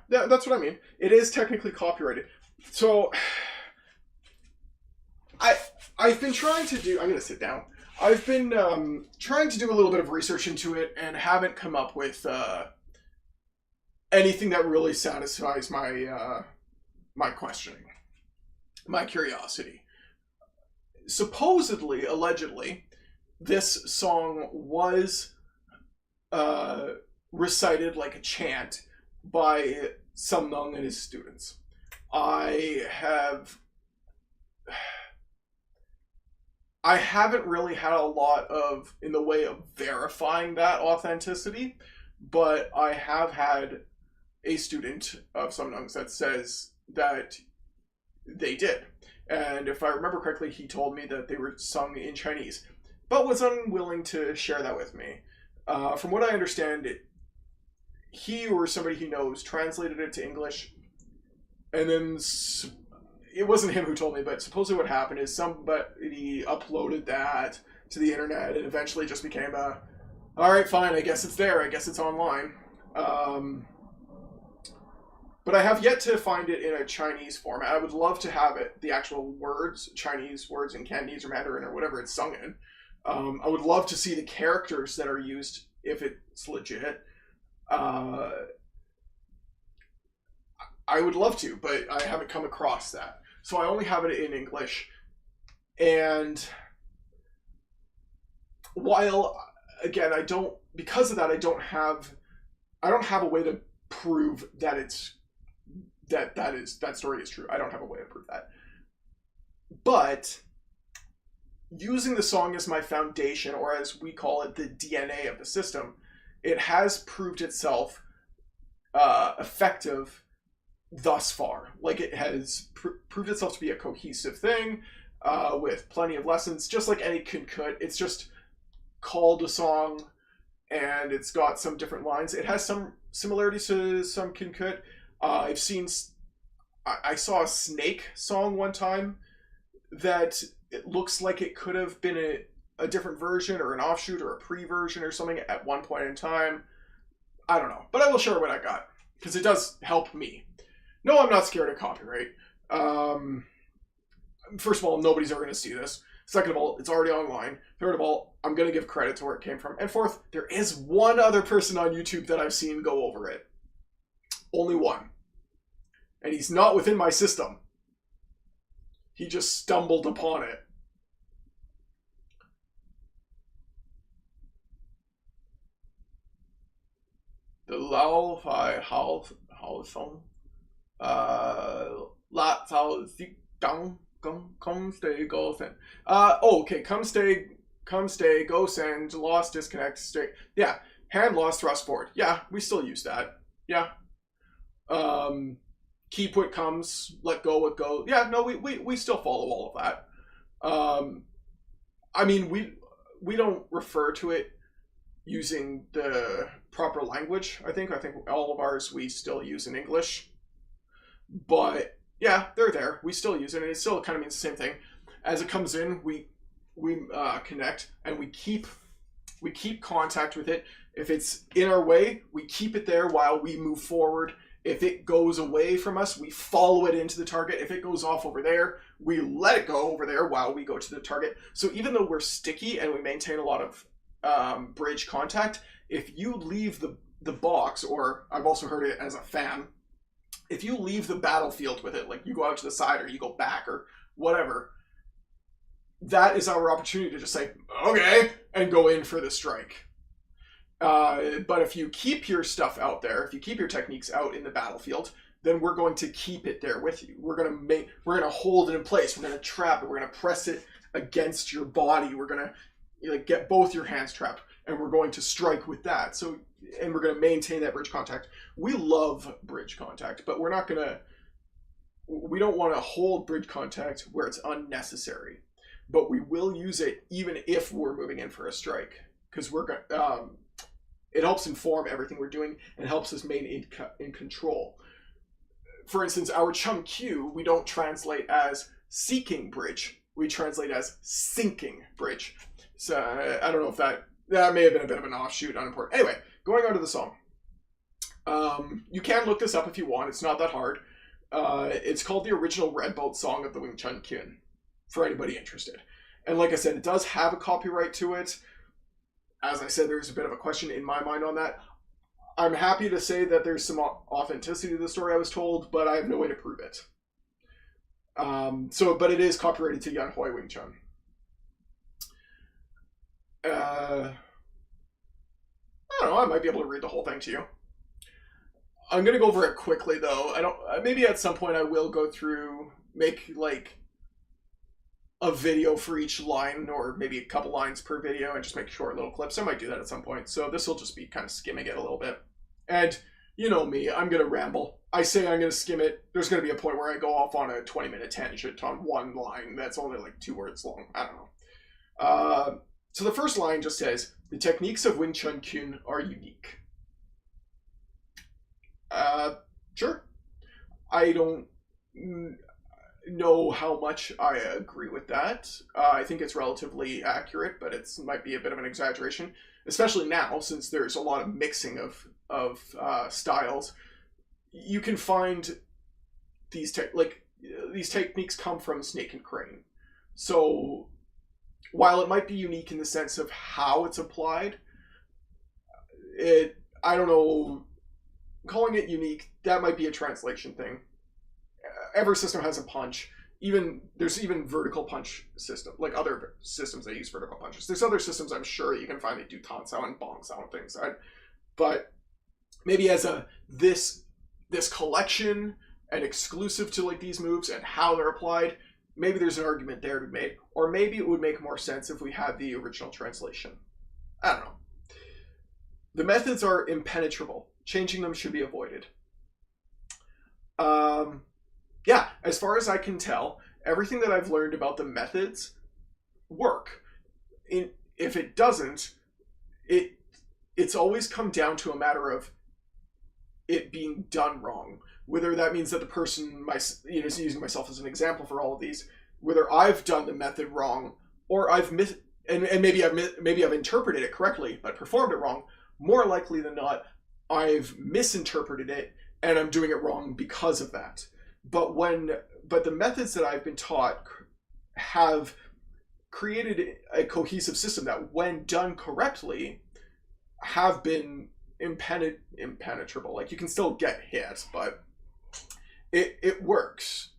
That's what I mean. It is technically copyrighted. So, I've been trying to do. I'm gonna sit down. I've been trying to do a little bit of research into it and haven't come up with anything that really satisfies my my questioning, my curiosity. Supposedly, allegedly, this song was recited like a chant by Sam Nung and his students. I haven't really had a lot of in the way of verifying that authenticity, but I have had a student of Sam Nung's that says that they did. And if I remember correctly, he told me that they were sung in Chinese, but was unwilling to share that with me. From what I understand, he or somebody he knows translated it to English, and then it wasn't him who told me, but supposedly what happened is somebody uploaded that to the internet and eventually just became all right, fine, I guess it's there, I guess it's online. But I have yet to find it in a Chinese format. I would love to have it, the actual words, Chinese words in Cantonese or Mandarin or whatever it's sung in. I would love to see the characters that are used if it's legit. I would love to, but I haven't come across that. So I only have it in English. And while, again, because of that, I don't have a way to prove that that story is true. I don't have a way to prove that. But using the song as my foundation, or as we call it, the DNA of the system, it has proved itself effective thus far. Like, it has proved itself to be a cohesive thing with plenty of lessons, just like any Kun-Kut. It's just called a song and it's got some different lines. It has some similarities to some Kun-Kut. I saw a Snake song one time that it looks like it could have been a different version or an offshoot or a pre-version or something at one point in time. I don't know, but I will share what I got because it does help me. No, I'm not scared of copyright. First of all, nobody's ever going to see this. Second of all, it's already online. Third of all, I'm going to give credit to where it came from. And fourth, there is one other person on YouTube that I've seen go over it. Only one. And he's not within my system. He just stumbled upon it. The Lao-Fi Hao Song. La Cao Zi Gang Come Stay Go Send. Okay, come stay, go send, lost, disconnect, stay. Yeah, hand lost, thrust forward. Yeah, we still use that. Yeah. Keep what comes, let go what goes. Yeah, no, we still follow all of that. I mean, we don't refer to it using the proper language. I think all of ours we still use in English. But yeah, they're there. We still use it, and it still kind of means the same thing. As it comes in, we connect and we keep contact with it. If it's in our way, we keep it there while we move forward. If it goes away from us, we follow it into the target. If it goes off over there, we let it go over there while we go to the target. So even though we're sticky and we maintain a lot of bridge contact, if you leave the box, or I've also heard it as a fan, if you leave the battlefield with it, like you go out to the side or you go back or whatever, that is our opportunity to just say, okay, and go in for the strike. But if you keep your stuff out there, if you keep your techniques out in the battlefield, then we're going to keep it there with you. We're going to hold it in place. We're going to trap it. We're going to press it against your body. We're going to like get both your hands trapped, and we're going to strike with that. So, and we're going to maintain that bridge contact. We love bridge contact, but we're not going to. We don't want to hold bridge contact where it's unnecessary, but we will use it even if we're moving in for a strike, because we're going. It helps inform everything we're doing and helps us maintain in control. For instance, our Chun Q, we don't translate as seeking bridge. We translate as sinking bridge. So I don't know if that may have been a bit of an offshoot, unimportant. Anyway, going on to the song. You can look this up if you want. It's not that hard. It's called the original Red Boat Song of the Wing Chun Chun, for anybody interested. And like I said, it does have a copyright to it. As I said, there's a bit of a question in my mind on that. I'm happy to say that there's some authenticity to the story I was told, but I have no way to prove it. But it is copyrighted to Yan Hui Wing Chun. I don't know, I might be able to read the whole thing to you. I'm going to go over it quickly, though. Maybe at some point I will go through, make like a video for each line, or maybe a couple lines per video, and just make short little clips. I might do that at some point. So this will just be kind of skimming it a little bit. And you know me, I'm going to ramble. I say I'm going to skim it. There's going to be a point where I go off on a 20-minute tangent on one line that's only like 2 words long. I don't know. So the first line just says, the techniques of Wing Chun Chun are unique. Sure. I don't know how much I agree with that. I think it's relatively accurate, but it might be a bit of an exaggeration, especially now since there's a lot of mixing of styles. You can find these techniques come from Snake and Crane. So while it might be unique in the sense of how it's applied, I don't know, calling it unique, that might be a translation thing. Every system has a punch. There's even vertical punch system, like other systems that use vertical punches. There's other systems I'm sure you can find that do tan sao and bong sao and things. But maybe as this collection and exclusive to like these moves and how they're applied, maybe there's an argument there to be made. Or maybe it would make more sense if we had the original translation. I don't know. The methods are impenetrable. Changing them should be avoided. Yeah, as far as I can tell, everything that I've learned about the methods work. If it doesn't, it's always come down to a matter of it being done wrong. Whether that means that the person, using myself as an example for all of these, whether I've done the method wrong, or I've maybe I've interpreted it correctly but performed it wrong. More likely than not, I've misinterpreted it and I'm doing it wrong because of that. But the methods that I've been taught have created a cohesive system that, when done correctly, have been impenetrable. Like, you can still get hit, but it works.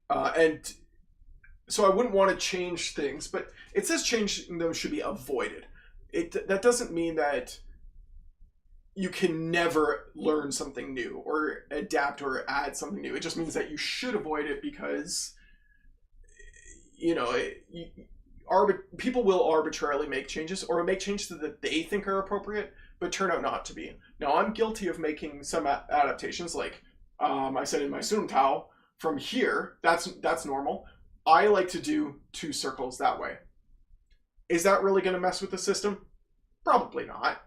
And so I wouldn't want to change things, but it says changing them should be avoided. That doesn't mean that you can never learn something new or adapt or add something new. It just means that you should avoid it because, people will arbitrarily make changes or make changes that they think are appropriate, but turn out not to be. Now, I'm guilty of making some adaptations, like I said in my Sun Tao, from here, that's normal. I like to do 2 circles that way. Is that really going to mess with the system? Probably not.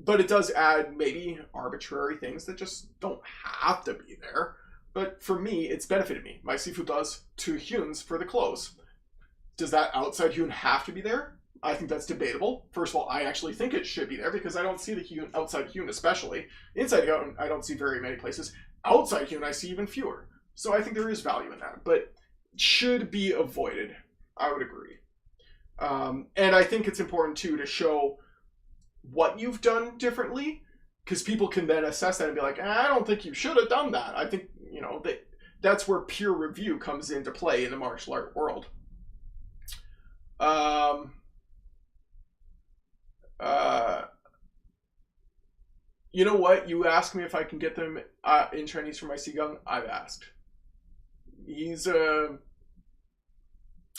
But it does add maybe arbitrary things that just don't have to be there. But for me, it's benefited me. My Sifu does 2 Huns for the close. Does that outside Hun have to be there? I think that's debatable. First of all, I actually think it should be there because I don't see the Hun, outside Hun especially. Inside Hun, I don't see very many places. Outside Hun, I see even fewer. So I think there is value in that. But should be avoided. I would agree. And I think it's important, too, to show what you've done differently, because people can then assess that and be like, I don't think you should have done that. I think, that's where peer review comes into play in the martial art world. You know what? You asked me if I can get them in Chinese for my Sigung. I've asked. He's a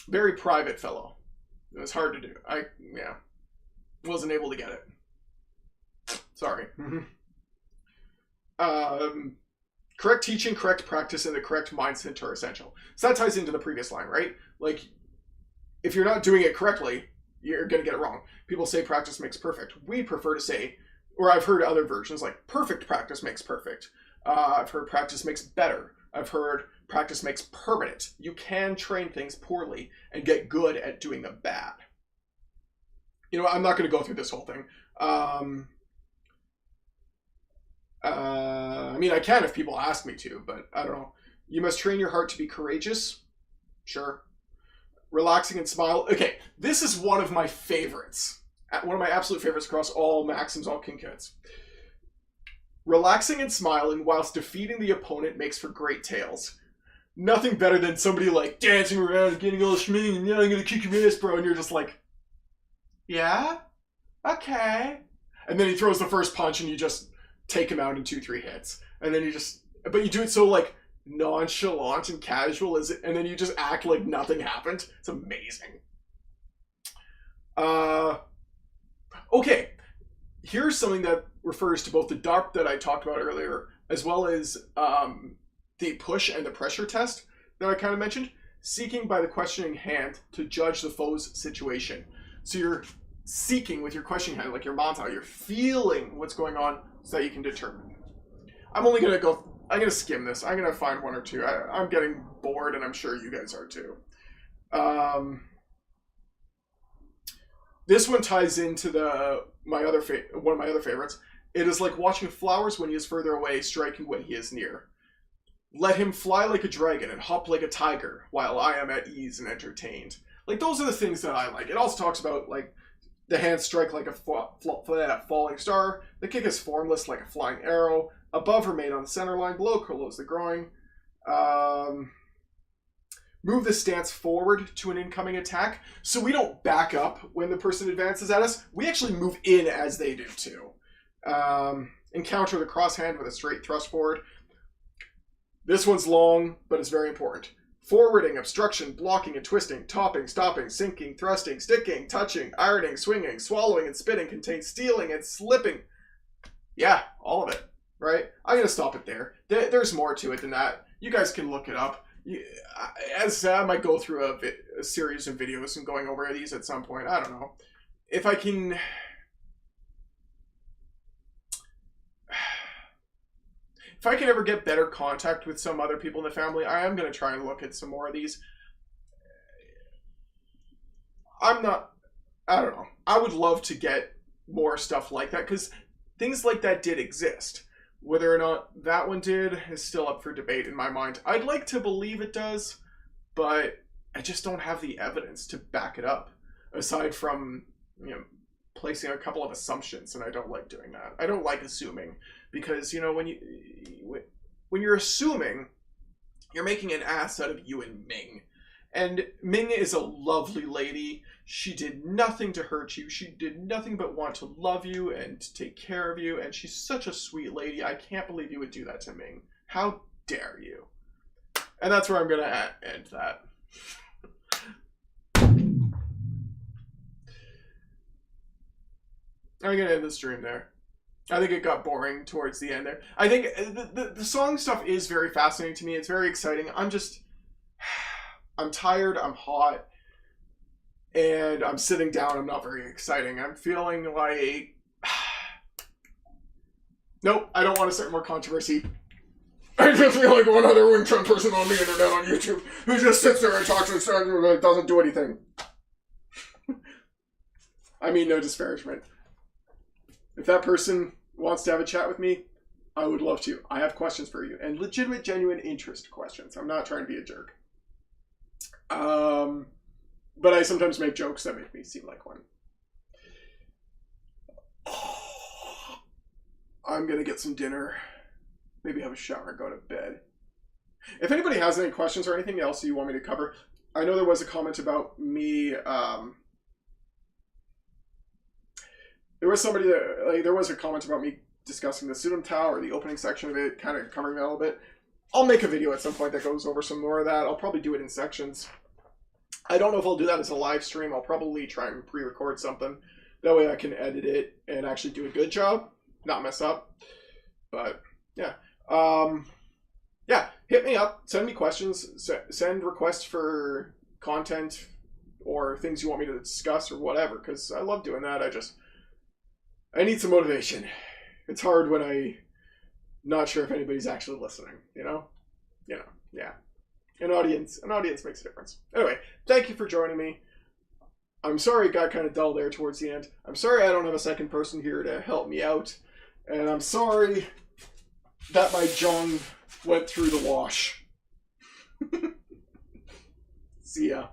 very private fellow. It's hard to do. Yeah. Wasn't able to get it. Sorry. Correct teaching, correct practice, and the correct mindset are essential. So that ties into the previous line, right? Like, if you're not doing it correctly, you're going to get it wrong. People say practice makes perfect. We prefer to say, or I've heard other versions, like perfect practice makes perfect. I've heard practice makes better. I've heard practice makes permanent. You can train things poorly and get good at doing them bad. You know, I'm not going to go through this whole thing. I mean, I can if people ask me to, but I don't know. You must train your heart to be courageous. Sure. Relaxing and smile. Okay, this is one of my favorites. One of my absolute favorites across all maxims, all king kits. Relaxing and smiling whilst defeating the opponent makes for great tales. Nothing better than somebody like dancing around and getting all schming and yeah, I'm gonna kick your ass, bro, and you're just like, yeah? Okay. And then he throws the first punch and you just take him out in 2-3 hits. And then you just, but you do it so like nonchalant and casual as it, and then you just act like nothing happened. It's amazing. Okay, here's something that refers to both the DARP that I talked about earlier, as well as the push and the pressure test that I kind of mentioned. Seeking by the questioning hand to judge the foe's situation. So you're seeking with your questioning hand, like your manta, you're feeling what's going on so that you can determine. I'm gonna skim this. I'm gonna find one or two. I'm getting bored, and I'm sure you guys are too. This one ties into one of my other favorites. It is like watching flowers when he is further away, striking when he is near. Let him fly like a dragon and hop like a tiger, while I am at ease and entertained. Like, those are the things that I like. It also talks about, like, the hands strike like a falling star. The kick is formless like a flying arrow. Above or made on the center line. Below close the groin. Move the stance forward to an incoming attack. So we don't back up when the person advances at us. We actually move in as they do too. Encounter the cross hand with a straight thrust forward. This one's long, but it's very important. Forwarding, obstruction, blocking and twisting, topping, stopping, sinking, thrusting, sticking, touching, ironing, swinging, swallowing and spitting contains stealing and slipping. Yeah, all of it, right? I'm going to stop it there. There's more to it than that. You guys can look it up. As I might go through a series of videos and going over these at some point. I don't know. If I can... If I can ever get better contact with some other people in the family, I am going to try and look at some more of these. I don't know. I would love to get more stuff like that, because things like that did exist. Whether or not that one did is still up for debate in my mind. I'd like to believe it does, but I just don't have the evidence to back it up, aside from, placing a couple of assumptions, and I don't like doing that. I don't like assuming, because, when you're assuming, you're making an ass out of you and Ming. And Ming is a lovely lady. She did nothing to hurt you. She did nothing but want to love you and take care of you, and she's such a sweet lady. I can't believe you would do that to Ming. How dare you? And that's where I'm going to end that. I'm going to end the stream there. I think it got boring towards the end there. I think the song stuff is very fascinating to me. It's very exciting. I'm tired. I'm hot. And I'm sitting down. I'm not very exciting. I'm feeling like... Nope, I don't want to start more controversy. I just feel like one other Wing Chun person on the internet on YouTube who just sits there and talks and doesn't do anything. I mean, no disparagement. If that person wants to have a chat with me, I would love to. I have questions for you, and legitimate, genuine interest questions. I'm not trying to be a jerk. But I sometimes make jokes that make me seem like one. I'm gonna get some dinner, maybe have a shower and go to bed. If anybody has any questions or anything else you want me to cover, I know there was a comment about me, there was a comment about me discussing the Sudam Tao, or the opening section of it, kind of covering that a little bit. I'll make a video at some point that goes over some more of that. I'll probably do it in sections. I don't know if I'll do that as a live stream. I'll probably try and pre-record something. That way I can edit it and actually do a good job, not mess up. But yeah. Yeah, hit me up, send me questions, send requests for content or things you want me to discuss or whatever, because I love doing that. I need some motivation. It's hard when I'm not sure if anybody's actually listening, you know? Yeah. An audience makes a difference. Anyway, thank you for joining me. I'm sorry it got kind of dull there towards the end. I'm sorry I don't have a second person here to help me out. And I'm sorry that my Jung went through the wash. See ya.